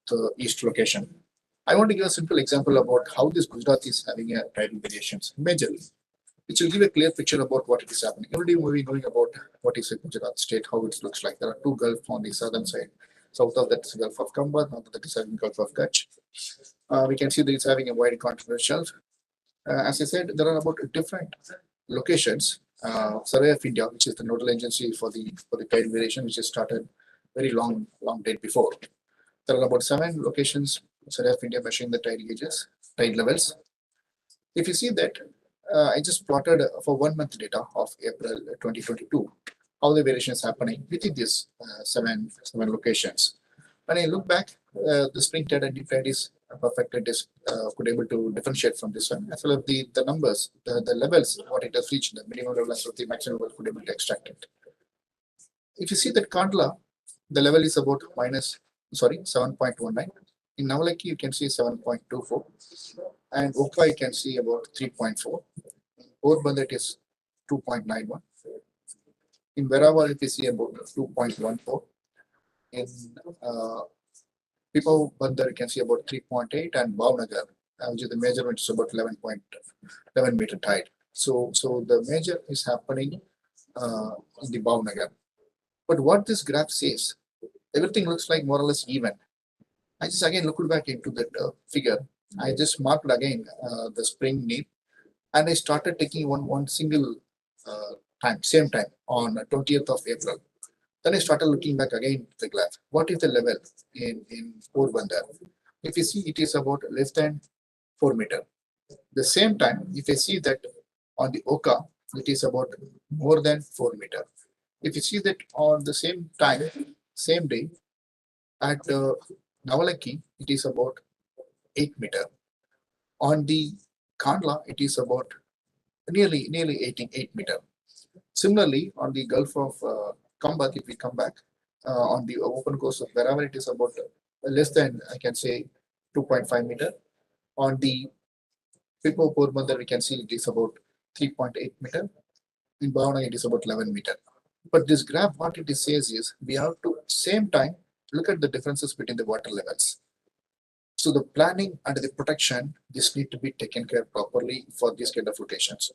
S3: northeast location. I want to give a simple example about how this Gujarat is having a tidal variations majorly, which will give a clear picture about what it is happening. Everybody will be knowing about what is a Gujarat state, how it looks like. There are 2 gulf on the southern side, South of that is Gulf of Kamba, north of that is having Gulf of Kutch. We can see that it's having a wide continental shelf. As I said, there are about different locations. Survey of India, which is the nodal agency for the tide variation, which is started very long date before. There are about 7 locations. Survey of India measuring the tide gauges, tide levels. If you see that, I just plotted for 1 month data of April 2022, how the variation is happening within these 7 locations. When I look back, the spring tide and deep tide is perfect. It is could able to differentiate from this one, as well as the numbers, the levels, what it has reached, the minimum level as well as the maximum level, could able to extract it. If you see that Kandla, the level is about 7.19. In Navalaki, you can see 7.24, and Oka you can see about 3.4. Porbandar it is 2.91. In Verawar, if you see about 2.14. In Pipavav Bandar, you can see about 3.8, and Bhavnagar, which is the measurement, is about 11.11 meter tide. So the measure is happening in the Bhavnagar. But what this graph says, everything looks like more or less even. I just again looked back into that figure. I just marked again the spring need, and I started taking one single same time on 20th of April. Then I started looking back again at the graph. What is the level in Porbandar? If you see, it is about less than 4 meter. The same time, if you see that on the Oka, it is about more than 4 meter. If you see that on the same time, same day, at Navalaki, it is about 8 meter. On the Kandla, it is about nearly 8 meter. Similarly, on the Gulf of Kamba, if we come back on the open coast of wherever it is about less than, I can say, 2.5 meter. On the Pipavav Porbandar, we can see it is about 3.8 meter. In Bhavnagar, it is about 11 meter. But this graph, what it says is, we have to same time look at the differences between the water levels. So the planning and the protection, this need to be taken care properly for these kind of locations.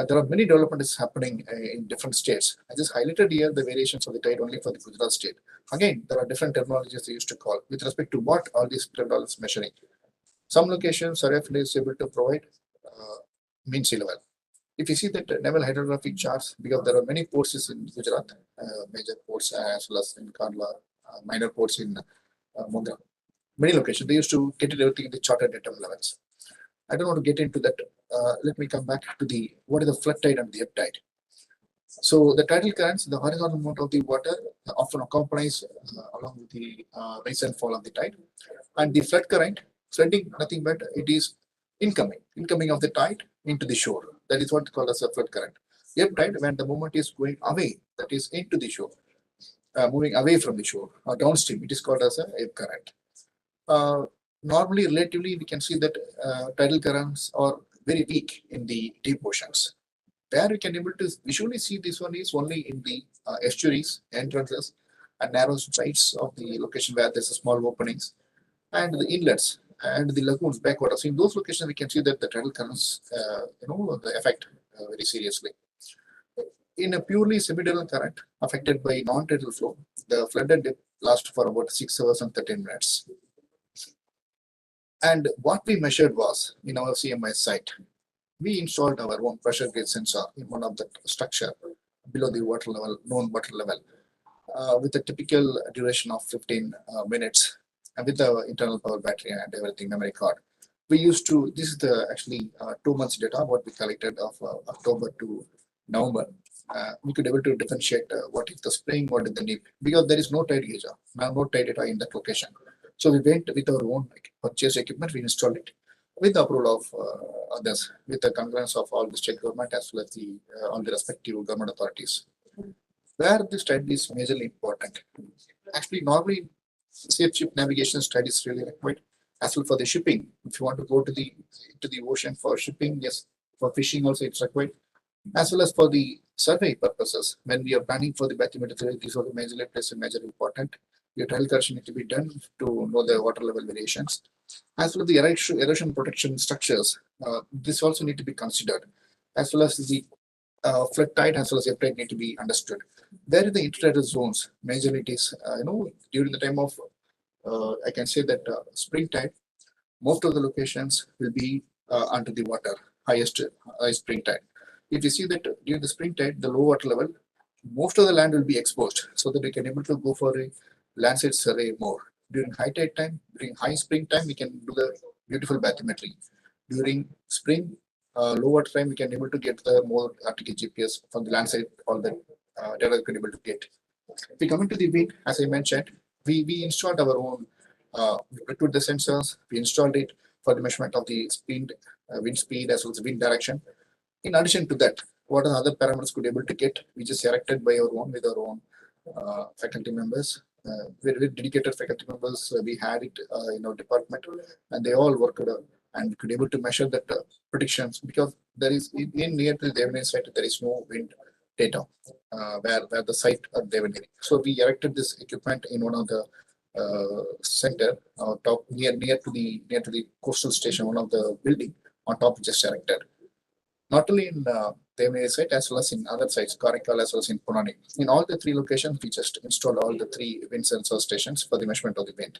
S3: There are many developments happening in different states. I just highlighted here the variations of the tide only for the Gujarat state. Again, there are different terminologies they used to call with respect to what all these terminologies measuring. Some locations are is able to provide mean sea level. If you see that naval hydrographic charts, because there are many ports in Gujarat, major ports as well as in Kandla, minor ports in Mundra, many locations, they used to get it everything in the charted datum levels. I don't want to get into that. Let me come back to what is the flood tide and the ebb tide. So the tidal currents, the horizontal movement of the water often accompanies along with the rise and fall of the tide, and the flood current, flooding, nothing but it is incoming of the tide into the shore. That is what is called as a flood current. Ebb tide, when the movement is going away, that is into the shore, moving away from the shore or downstream, it is called as a ebb current. Normally, relatively, we can see that tidal currents are very weak in the deep oceans. Where we can able to visually see this one is only in the estuaries, entrances, and narrow sides of the location where there's a small openings, and the inlets and the lagoons, backwaters. So in those locations, we can see that the tidal currents, affect very seriously. In a purely semi-tidal current affected by non-tidal flow, the flooded dip lasts for about 6 hours and 13 minutes. And what we measured was, in our CMIS site, we installed our own pressure gauge sensor in one of the structure below the water level, known water level, with a typical duration of 15 minutes, and with the internal power battery and everything, memory card. We used to, this is the actually 2 months data, what we collected of October to November. We could able to differentiate what is the spring, what is the nip, because there is no tide gauge, no tide data in that location. So we went with our own purchase equipment, we installed it with the approval of others, with the concurrence of all the state government as well as the all the respective government authorities. Where this tide is majorly important. Actually, normally safe ship navigation tide is really required. As well for the shipping, if you want to go to the ocean for shipping, yes, for fishing also it's required. As well as for the survey purposes, when we are planning for the bathymetric survey, these are the majorly plays a major important. Your tidal correction need to be done to know the water level variations. As well as the erosion protection structures, this also need to be considered. As well as the flood tide as well as ebb tide need to be understood. Where the intertidal zones, majorly it is, during the time of, I can say that spring tide, most of the locations will be under the water, highest spring tide. If you see that during the spring tide, the low water level, most of the land will be exposed so that we can able to go for a landscape survey more. During high tide time, during high spring time, we can do the beautiful bathymetry. During spring, low water time, we can able to get the more RTK GPS from the land side, all the data we can able to get. If we come into the wind, as I mentioned, we installed our own, we put the sensors, we installed it for the measurement of the speed, wind speed as well as wind direction. In addition to that, what are the other parameters could able to get, which is selected by our own with our own faculty members. Very dedicated faculty members we had it in our department, and they all worked and could able to measure that predictions, because there is in near to the Devaneri site there is no wind data where the site of Devaneri. So we erected this equipment in one of the center top near to the coastal station, one of the building on top just erected. Not only in Devaneri site as well as in other sites, Karaikal as well as in Punani. In all the three locations, we just installed all the three wind sensor stations for the measurement of the wind.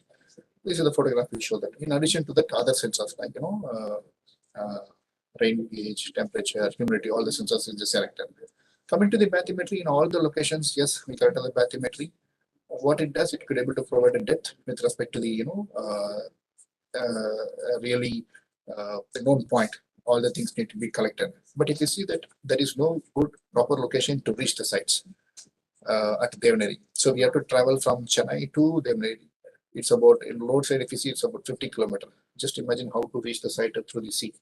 S3: This is the photograph will show that. In addition to that, other sensors like rain gauge, temperature, humidity, all the sensors is just selected. Coming to the bathymetry in all the locations, yes, we corrected the bathymetry. What it does, it could able to provide a depth with respect to the really the known point. All the things need to be collected. But if you see that there is no good proper location to reach the sites at Devaneri, so we have to travel from Chennai to Devaneri. It's about in road side. If you see, it's about 50 kilometers. Just imagine how to reach the site through the sea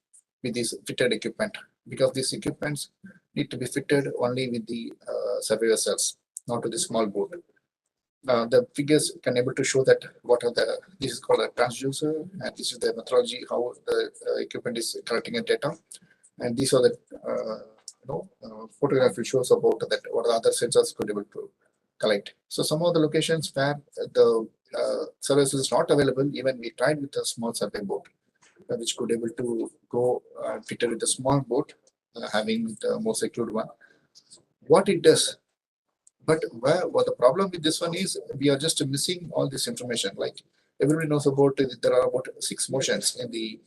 S3: with this fitted equipment, because these equipments need to be fitted only with the survey vessels, not to the small boat. The figures can able to show that what are the, this is called a transducer, and this is the methodology how the equipment is collecting the data, and these are the photography shows about that what the other sensors could able to collect. So some of the locations where the service is not available, even we tried with a small survey boat, which could able to go fitted with a small boat, having the more secured one. What it does. But what the problem with this one is, we are just missing all this information. Like everybody knows about it, there are about 6 motions in the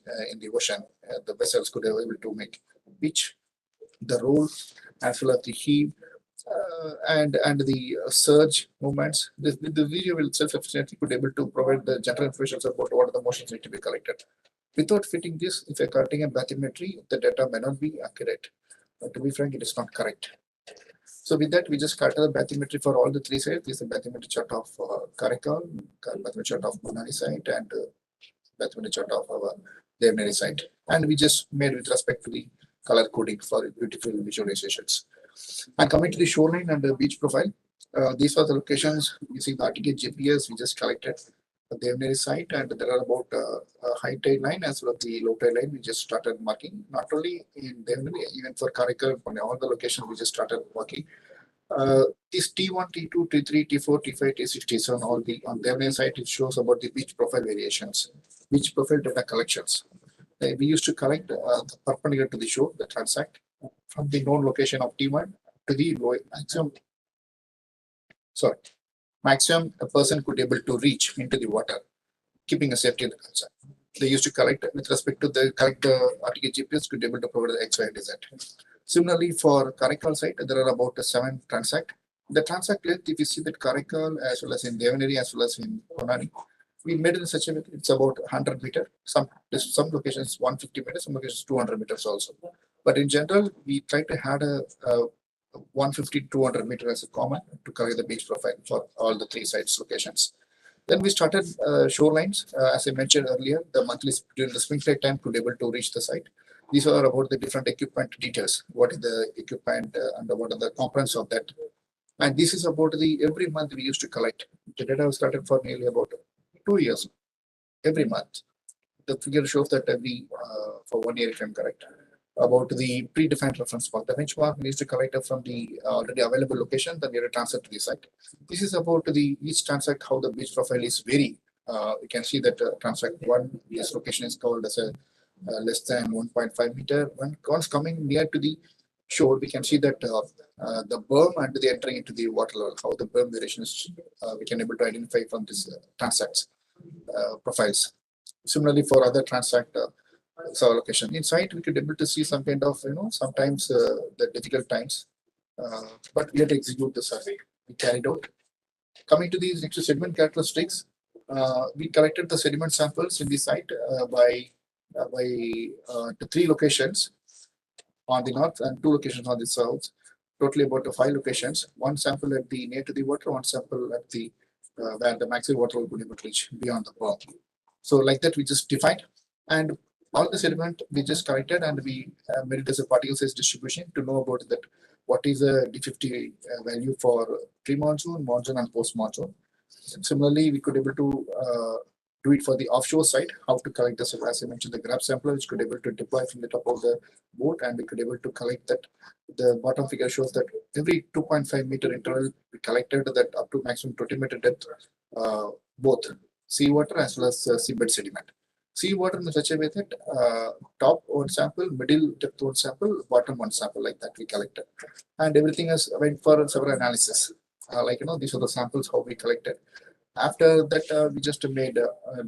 S3: ocean. The vessels could be able to make pitch, the roll, as well as the heave, and the surge movements. The video will self-sufficiently could able to provide the general information about what are the motions need to be collected. Without fitting this, if you're collecting a bathymetry, the data may not be accurate. But to be frank, it is not correct. So with that, we just cut the bathymetry for all the 3 sites. This is the bathymetry chart of Karaikal, bathymetry chart of Punani site, and bathymetry chart of our Devaneri site. And we just made with respect to the color coding for beautiful visualizations. And coming to the shoreline and the beach profile, these are the locations using the RTK GPS we just collected the Devaneri site, and there are about high tide line as well as the low tide line. We just started marking not only in Devaneri, even for Karaikal, all the locations we just started marking. This T1, T2, T3, T4, T5, T6, T7, all the on Devaneri site, it shows about the beach profile variations, beach profile data collections. We used to collect perpendicular to the shore, the transect, from the known location of T1 to the maximum a person could able to reach into the water, keeping a safety in the concern. They used to collect with respect to the RTK GPS could be able to provide the X, Y, and Z. Similarly, for Karaikal site, there are about 7 transect. The transect length, if you see that Karaikal as well as in Devaneri as well as in Punani, we made it in such a way it's about 100 meters. Some locations 150 meters, some locations 200 meters also. But in general, we try to have a 150 to 200 meters as a common to cover the beach profile for all the 3 sites locations. Then we started shorelines. As I mentioned earlier, the monthly during the spring tide time to be able to reach the site. These are about the different equipment details. What is the equipment and what are the components of that? And this is about the every month we used to collect. The data was started for nearly about 2 years. Every month, the figure shows that every for 1 year, if I'm correct, about the predefined reference point. The benchmark needs to collect it from the already available location, then we have to transfer to the site. This is about the each transect, how the beach profile is vary. You can see that transect 1, this location is called as a less than 1.5 meter. Once coming near to the showed, we can see that the berm and the entering into the water level, how the berm variation is, we can able to identify from this transects profiles. Similarly, for other transect soil location inside, we could able to see some kind of, sometimes the difficult times, but we had to execute the survey. We carried out. Coming to these next sediment characteristics, we collected the sediment samples in the site to 3 locations on the north and 2 locations on the south. Totally about 5 locations. 1 sample at the near to the water, 1 sample at the where the maximum water will be able to reach beyond the berm. So like that, we just defined, and all the sediment we just collected, and we made it as a particle size distribution to know about that what is the D50 value for pre-monsoon, monsoon, and post-monsoon. Similarly, we could able to do it for the offshore side, how to collect this, as I mentioned, the grab sampler, which could able to deploy from the top of the boat, and we could able to collect that. The bottom figure shows that every 2.5 meter interval, we collected that up to maximum 20 meter depth, both seawater as well as seabed sediment. Seawater in such a way that top 1 sample, middle depth 1 sample, bottom 1 sample, like that we collected, and everything is went for several analysis. These are the samples how we collected. After that, we just made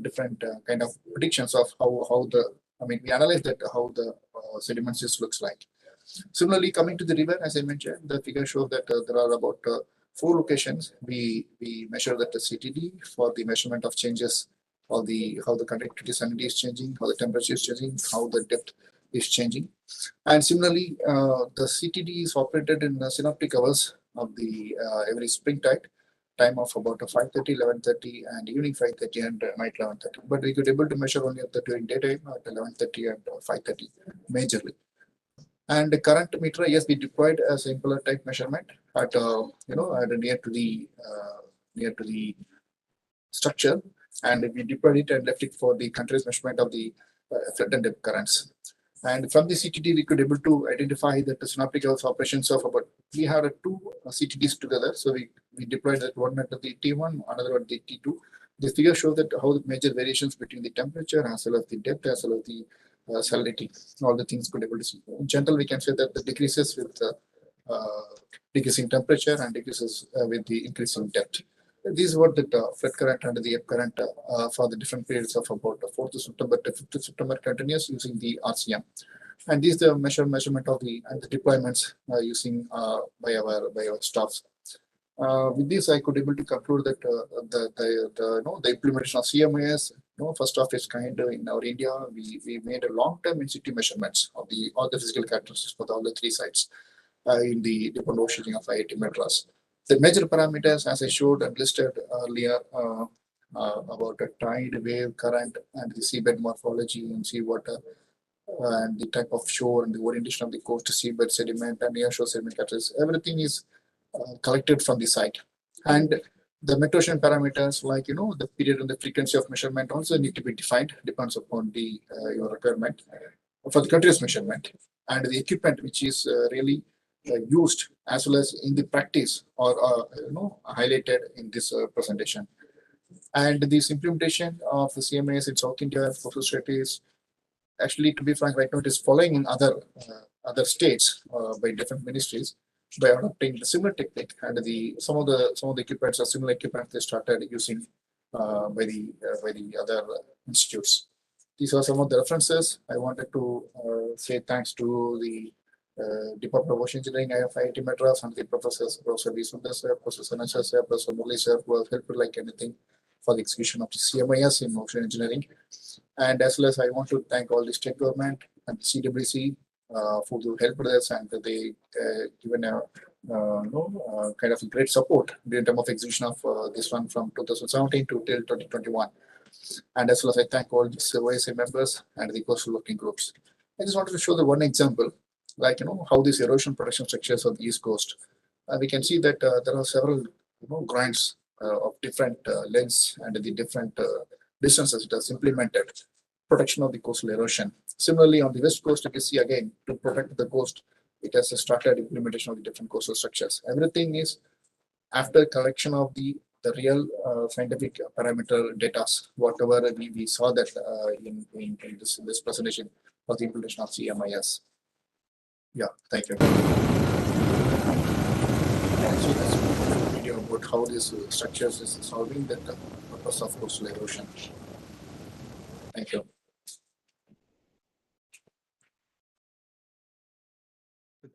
S3: different kind of predictions of how the, we analyzed that how the sediments just looks like. Similarly, coming to the river, as I mentioned, the figure shows that there are about 4 locations. We measure that the CTD for the measurement of changes, how the conductivity salinity is changing, how the temperature is changing, how the depth is changing. And similarly, the CTD is operated in synoptic hours of the every spring tide, time of about 5:30, 11:30, and evening 5:30 and night 11:30. But we could able to measure only at the during daytime at 11:30 and 5:30 majorly. And the current meter, yes, we deployed a simpler type measurement at near to the structure, and we deployed it and left it for the continuous measurement of the flood and depth currents. And from the CTD, we could able to identify that the synoptic hours operations of about, we had 2 CTDs together. So we deployed that one at the T1, another at the T2. This figure shows that how the major variations between the temperature as well as the depth as well as the salinity, all the things could able to see. In general, we can say that the decreases with decreasing temperature and decreases with the increasing depth. These were the flood current and the ebb current for the different periods of about 4th September to 5th September continuous using the RCM. And these the measurement of the deployments using by our staffs. With this, I could able to conclude that the implementation of CMIS, first of its kind in our India, we made a long-term in situ measurements of all the physical characteristics for all the 3 sites in the different oceans of IIT Madras. The major parameters, as I showed and listed earlier, about a tide, wave, current, and the seabed morphology and seawater, and the type of shore and the orientation of the coast to seabed sediment and near shore sediment characteristics, everything is collected from the site. And the meteorological parameters, like the period and the frequency of measurement, also need to be defined, depends upon the your requirement for the continuous measurement, and the equipment which is really used as well as in the practice or highlighted in this presentation. And this implementation of the CMIS in South India for strategies, actually, to be frank, right now it is following in other states by different ministries by adopting the similar technique, and some of the equipments or similar equipment they started using by the other institutes. These are some of the references. I wanted to say thanks to the Department of Ocean Engineering, IIT Madras, and the professors, Professor V. Sundar sir, Professor Sanachar sir, Professor Murli sir, who have helped like anything for the execution of the CMIS in ocean engineering. And as well as I want to thank all the state government and the CWC for the help with us, and they given a kind of a great support in terms of execution of this one from 2017 to till 2021. And as well as I thank all the OSA members and the coastal working groups. I just wanted to show the one example, like how these erosion protection structures on the East Coast. We can see that there are several grants of different lengths and the different distances it has implemented protection of the coastal erosion. Similarly, on the West Coast, you can see again to protect the coast, it has started implementation of the different coastal structures. Everything is after collection of the real scientific parameter data, whatever we saw that in this presentation for the implementation of CMIS. Yeah, thank you. Actually, that's a video about how these structures is solving the purpose of coastal erosion. Thank you.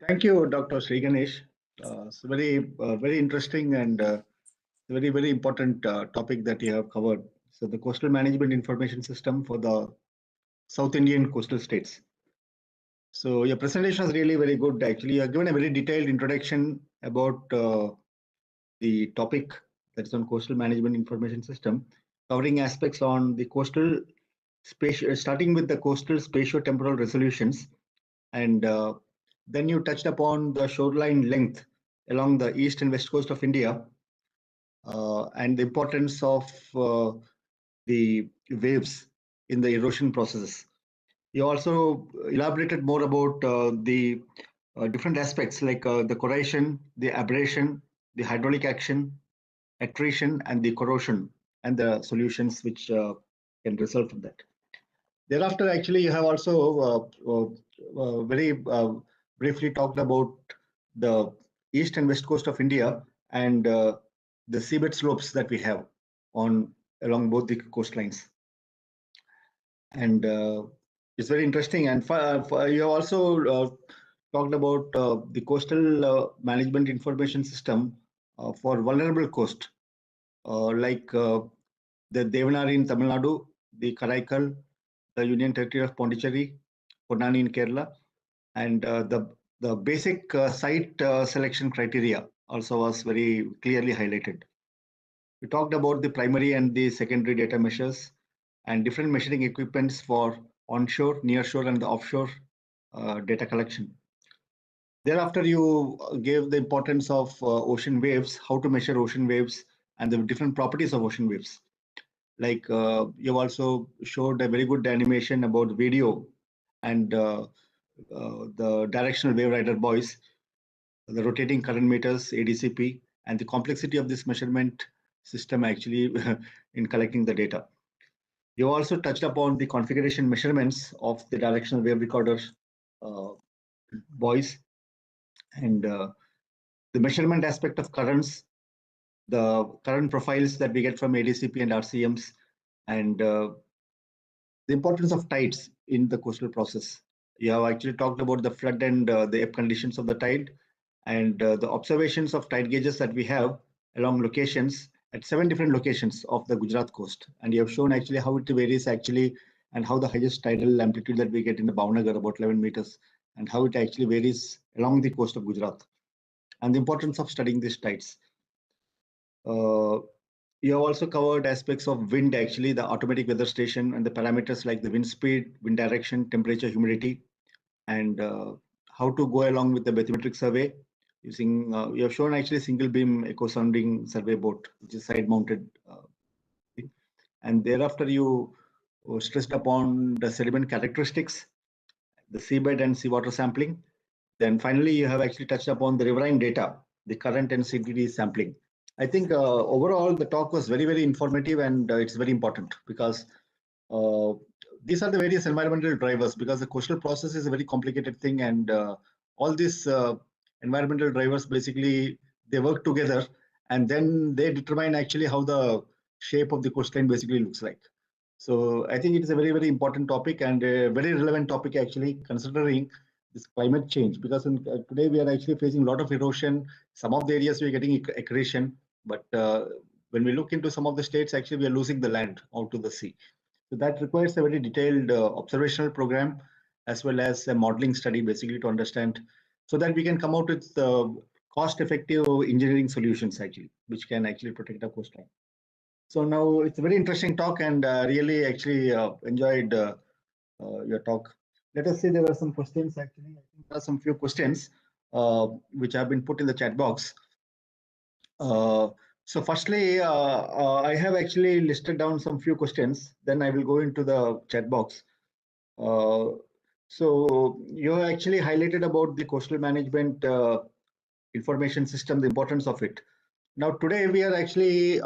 S1: Thank you, Dr. Sri Ganesh. It's very interesting and very important topic that you have covered. So the coastal management information system for the South Indian coastal states. So your presentation is really very good. Actually, you have given a very detailed introduction about the topic that is on coastal management information system, covering aspects on the coastal spatial, starting with the coastal spatio-temporal resolutions, and then you touched upon the shoreline length along the east and west coast of India, and the importance of the waves in the erosion processes. You also elaborated more about the different aspects like the corrosion, the abrasion, the hydraulic action, attrition, and the corrosion, and the solutions which can result from that. Thereafter, actually, you have also very briefly talked about the east and west coast of India and the seabed slopes that we have along both the coastlines. And it's very interesting. And you have also talked about the coastal management information system for vulnerable coast, like the Devanari in Tamil Nadu, the Karaikal, the Union Territory of Pondicherry, Ponnani in Kerala, and the basic site selection criteria also was very clearly highlighted. We talked about the primary and the secondary data measures and different measuring equipments for onshore, nearshore, and the offshore data collection. Thereafter, you gave the importance of ocean waves, how to measure ocean waves, and the different properties of ocean waves. Like you've also showed a very good animation about video and the directional wave rider buoys, the rotating current meters, ADCP, and the complexity of this measurement system actually in collecting the data. You also touched upon the configuration measurements of the directional wave recorder buoys and the measurement aspect of currents, the current profiles that we get from ADCP and RCMs, and the importance of tides in the coastal process. You have actually talked about the flood and the ebb conditions of the tide and the observations of tide gauges that we have along locations at 7 different locations of the Gujarat coast. And you have shown actually how it varies actually and how the highest tidal amplitude that we get in the Bhavnagar, about 11 meters, and how it actually varies along the coast of Gujarat, and the importance of studying these tides. You have also covered aspects of wind, actually, the automatic weather station and the parameters like the wind speed, wind direction, temperature, humidity, and how to go along with the bathymetric survey using, you have shown actually single beam echo sounding survey boat, which is side mounted. And thereafter, you stressed upon the sediment characteristics, the seabed and seawater sampling. Then finally, you have actually touched upon the riverine data, the current and CTD sampling. I think overall the talk was very informative, and it's very important because these are the various environmental drivers, because the coastal process is a very complicated thing, and all these environmental drivers basically they work together, and then they determine actually how the shape of the coastline basically looks like. So I think it is a very important topic and a very relevant topic actually, considering this climate change, because today we are actually facing a lot of erosion. Some of the areas we are getting accretion, but when we look into some of the states, actually we are losing the land out to the sea. So that requires a very detailed observational program as well as a modeling study basically to understand, so that we can come out with cost-effective engineering solutions actually, which can actually protect our coastline. So now it's a very interesting talk, and really actually enjoyed your talk. Let us say there were some questions actually. I think there are some few questions which have been put in the chat box. So firstly, I have actually listed down some few questions. Then I will go into the chat box. So you actually highlighted about the coastal management information system, the importance of it. Now today we are actually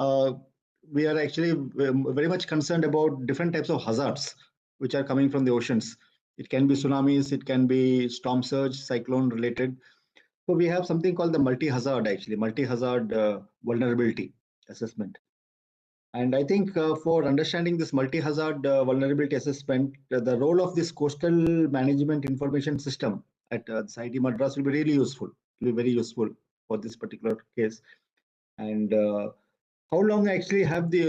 S1: very much concerned about different types of hazards which are coming from the oceans. It can be tsunamis, it can be storm surge, cyclone related. So we have something called the multi-hazard, vulnerability assessment. And I think for understanding this multi-hazard vulnerability assessment, the role of this coastal management information system at IIT Madras will be really useful. It will be very useful for this particular case. And how long actually have you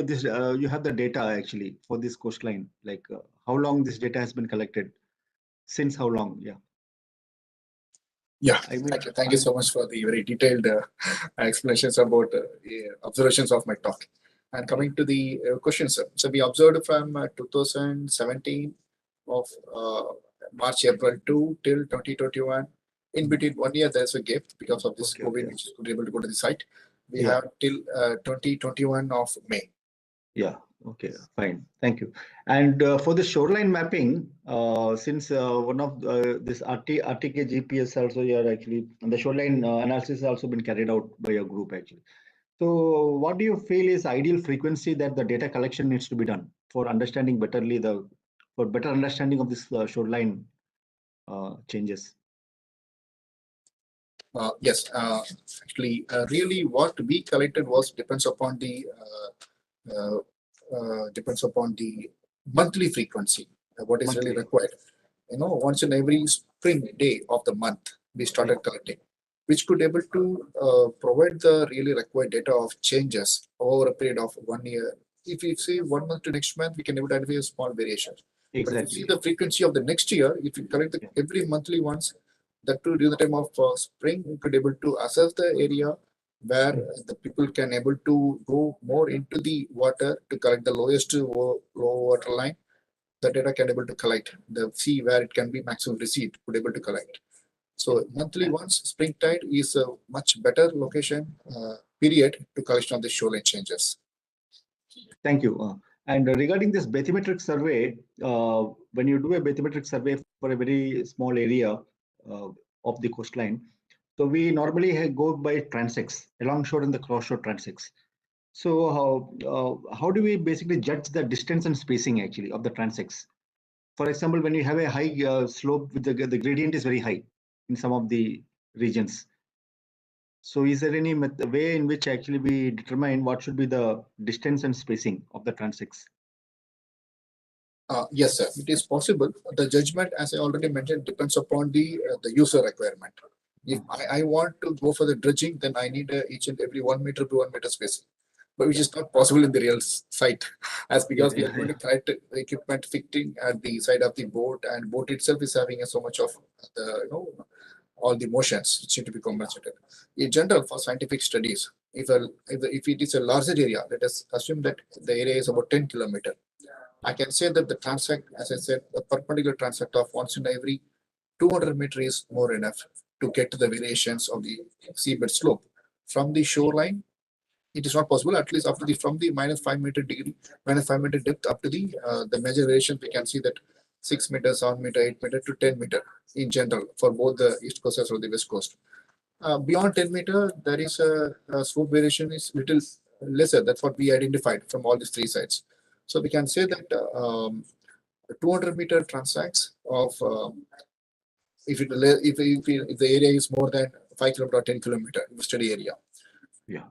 S1: have the data actually for this coastline? Like how long this data has been collected? Since how long? Yeah.
S3: Yeah, thank you so much for the very detailed explanations about observations of my talk. And coming to the questions, so we observed from 2017 of March, April 2 till 2021. In between 1 year, there's a gap because of this COVID, which is not able to go to the site. We have till 2021 of May.
S1: Yeah. Okay. Fine. Thank you. And for the shoreline mapping, since one of this RTK GPS also, you are actually, and the shoreline analysis has also been carried out by your group actually. So, what do you feel is ideal frequency that the data collection needs to be done for understanding betterly for better understanding of this shoreline changes?
S3: Yes, actually, really, what we collected depends upon the monthly frequency. What is really required? Once in every spring day of the month, we started collecting, which could able to provide the really required data of changes over a period of 1 year. If we say 1 month to next month, we can able to identify a small variation.
S1: Exactly.
S3: But if you see the frequency of the next year, if you collect every monthly once, that too during the time of spring, we could able to assess the area where the people can able to go more into the water to collect the lowest low water line. The data can able to collect the see where it can be maximum receipt could able to collect. So monthly once spring tide is a much better location period to collection of the shoreline changes.
S1: Thank you. And regarding this bathymetric survey, when you do a bathymetric survey for a very small area of the coastline, so we normally go by transects, alongshore and the cross-shore transects. So how do we basically judge the distance and spacing actually of the transects? For example, when you have a high slope, with the gradient is very high in some of the regions. So is there any way in which actually we determine what should be the distance and spacing of the transects?
S3: Yes, sir. It is possible. The judgment, as I already mentioned, depends upon the user requirement. If I want to go for the dredging, then I need each and every 1 meter to 1 meter spacing, but which is not possible in the real site, as because we are going to collect equipment fitting at the side of the boat, and boat itself is having so much of the all the motions which need to be compensated. In general, for scientific studies, if it is a larger area, let us assume that the area is about 10 kilometers. I can say that the transect, as I said, the perpendicular transect of once in every 200 meters is more enough to get to the variations of the seabed slope. From the shoreline, it is not possible, at least after from the -5 meter depth up to the major variation, we can see that 6 meters, 7 meter, 8 meter to 10 meter in general for both the east coast as well as the west coast. Beyond 10 meter, there is a slope variation is little lesser. That's what we identified from all these three sides. So we can say that 200 meter transects of if the area is more than 5 kilometer or 10 kilometer study area.
S1: Yeah,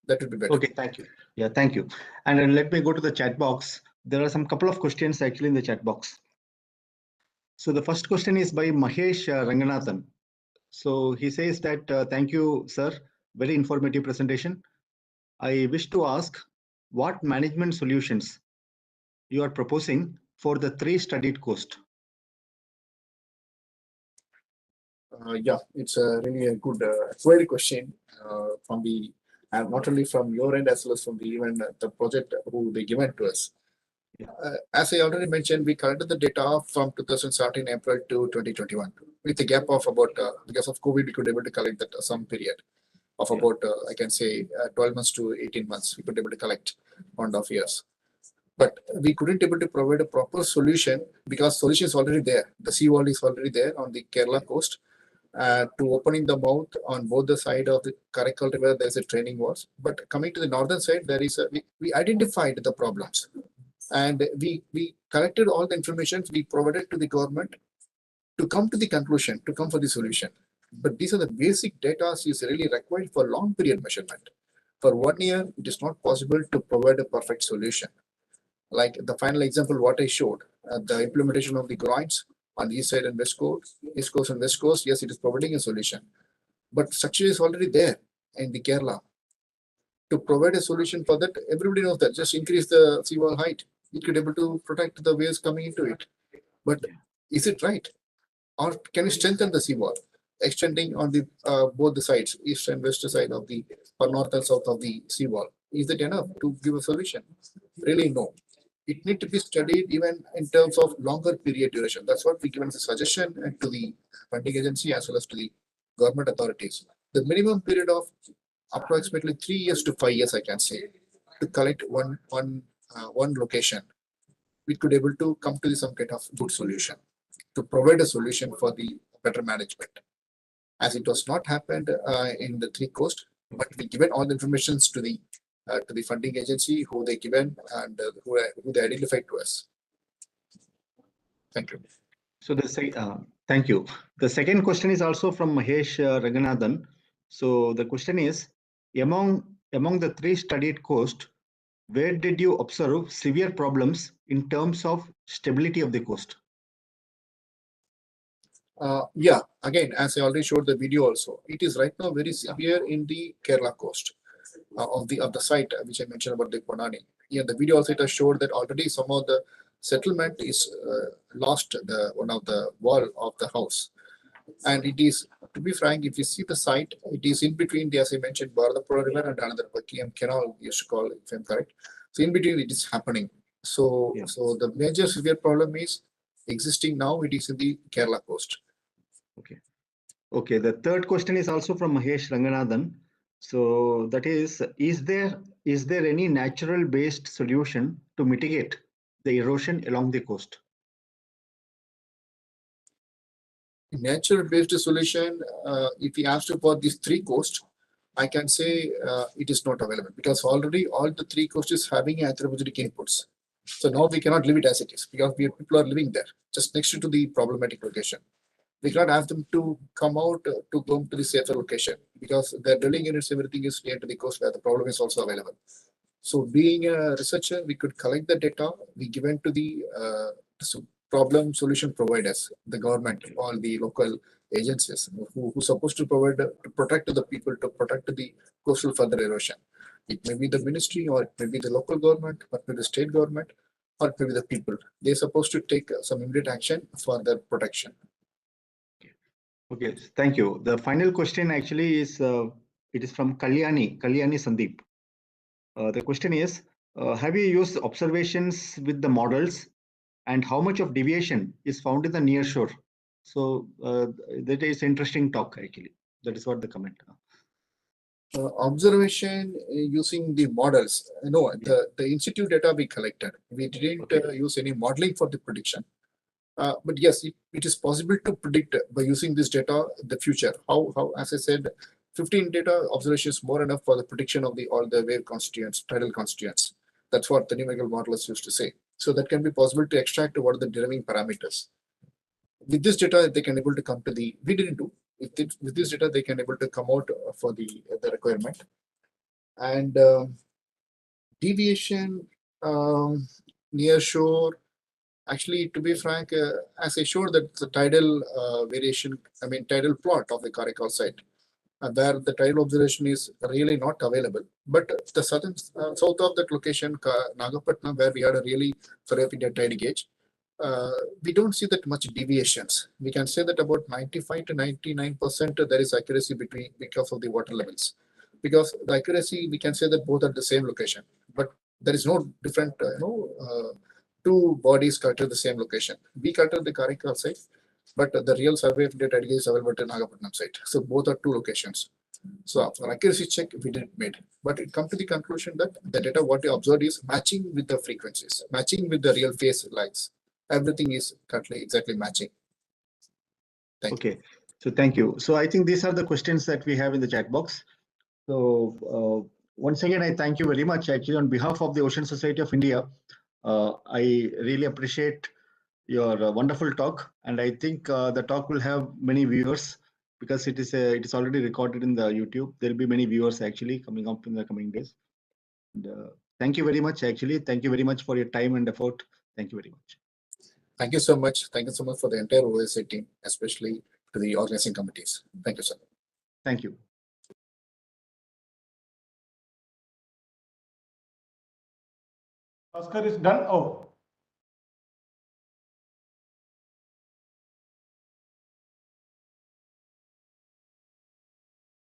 S3: that would be better.
S1: Okay, thank you. Yeah, thank you. And let me go to the chat box. There are some couple of questions actually in the chat box. So the first question is by Mahesh Ranganathan. So he says that thank you, sir. Very informative presentation. I wish to ask what management solutions you are proposing for the 3 studied coast.
S3: Yeah, it's really a good query question from the not only from your end as well as from the even the project who they given to us. As I already mentioned, we collected the data from 2017 April to 2021 with a gap of about because of COVID we could able to collect that some period of about I can say 12 months to 18 months we could able to collect 1.5 years. But we couldn't able to provide a proper solution because solution is already there. The seawall is already there on the Kerala coast. To opening the mouth on both the side of the Karaikal River, there's a training walls. But coming to the northern side, there is we identified the problems, and we collected all the information we provided to the government to come to the conclusion, to come for the solution. But these are the basic data is really required for long period measurement. For 1 year, it is not possible to provide a perfect solution. Like the final example, what I showed, the implementation of the groins on the east side and west coast, and west coast, yes, it is providing a solution. But structure is already there in the Kerala. To provide a solution for that, everybody knows that just increase the seawall height. It could able to protect the waves coming into it. But is it right? Or can we strengthen the seawall, extending on the both the sides, east and west side of the, or north and south of the seawall? Is it enough to give a solution? Really, no. It need to be studied even in terms of longer period duration. That's what we given as a suggestion to the funding agency as well as to the government authorities. The minimum period of approximately 3 years to 5 years, I can say, to collect one location, we could able to come to some kind of good solution, to provide a solution for the better management. As it was not happened in the 3 coast, but we given all the informations to the funding agency who they given and who they identified to us. Thank you.
S1: So thank you. The second question is also from Mahesh Ranganathan. So the question is, among the 3 studied coast, where did you observe severe problems in terms of stability of the coast?
S3: Yeah, again, as I already showed the video also, it is right now very severe in the Kerala coast of the site which I mentioned about the Ponani. Yeah, the video also it has showed that already some of the settlement is lost one of the wall of the house, and it is, to be frank, if you see the site, it is in between the, as I mentioned, Bharatapura River and another Bakiyam Canal, you should call it, if I'm correct. So in between it is happening. So so the major severe problem is existing now. It is in the Kerala coast.
S1: Okay. The third question is also from Mahesh Ranganathan. So that is there any natural based solution to mitigate the erosion along the coast?
S3: Nature based solution, if you ask for these 3 coasts, I can say it is not available, because already all the 3 coasts is having anthropogenic inputs. So now we cannot leave it as it is, because people are living there just next to the problematic location. We cannot ask them to come out to go to the safer location, because their dwelling units, everything is near to the coast where the problem is also available. So being a researcher, we could collect the data, we given to the problem solution providers, the government, all the local agencies who supposed to provide, to protect the people, to protect the coastal further erosion. It may be the ministry, or it may be the local government, or it may be the state government, or it may be the people. They're supposed to take some immediate action for their protection.
S1: Okay, thank you. The final question actually is it is from Kalyani Sandeep. The question is, have you used observations with the models, and how much of deviation is found in the near shore? So that is interesting talk actually. That is what the comment.
S3: Observation using the models. No, the institute data we collected. We didn't use any modeling for the prediction. But yes, it is possible to predict by using this data the future. How as I said, 15 data observations more enough for the prediction of all the wave constituents, tidal constituents. That's what the numerical modelers used to say. So that can be possible to extract what are the deriving parameters. With this data, they can able to come to the. We didn't do. With this data, they can able to come out for the requirement. And deviation near shore. Actually, to be frank, as I showed that the tidal variation, tidal plot of the Karaikal site, where the tidal observation is really not available. But the south of that location, Nagapatnam, where we had a really rapid tide gauge, we don't see that much deviations. We can say that about 95 to 99% there is accuracy because of the water levels. Because the accuracy, we can say that both are the same location, but there is no different, 2 bodies collected the same location. We collected the Karaikal site, but the real survey of the tide gauge is available at Nagapatnam site. So both are 2 locations. So for accuracy check, we didn't made, but it come to the conclusion that the data what we observed is matching with the frequencies, matching with the real phase lines. Everything is exactly matching. Thank you.
S1: So thank you. So I think these are the questions that we have in the chat box. So once again, I thank you very much. Actually, on behalf of the Ocean Society of India, I really appreciate your wonderful talk, and I think the talk will have many viewers because it is already recorded in the YouTube. There will be many viewers actually coming up in the coming days. And, thank you very much. Actually, thank you very much for your time and effort. Thank you very much.
S3: Thank you so much. Thank you so much for the entire OSA team, especially to the organizing committees. Thank you, sir.
S1: Thank you.
S2: Oscar is done. Oh.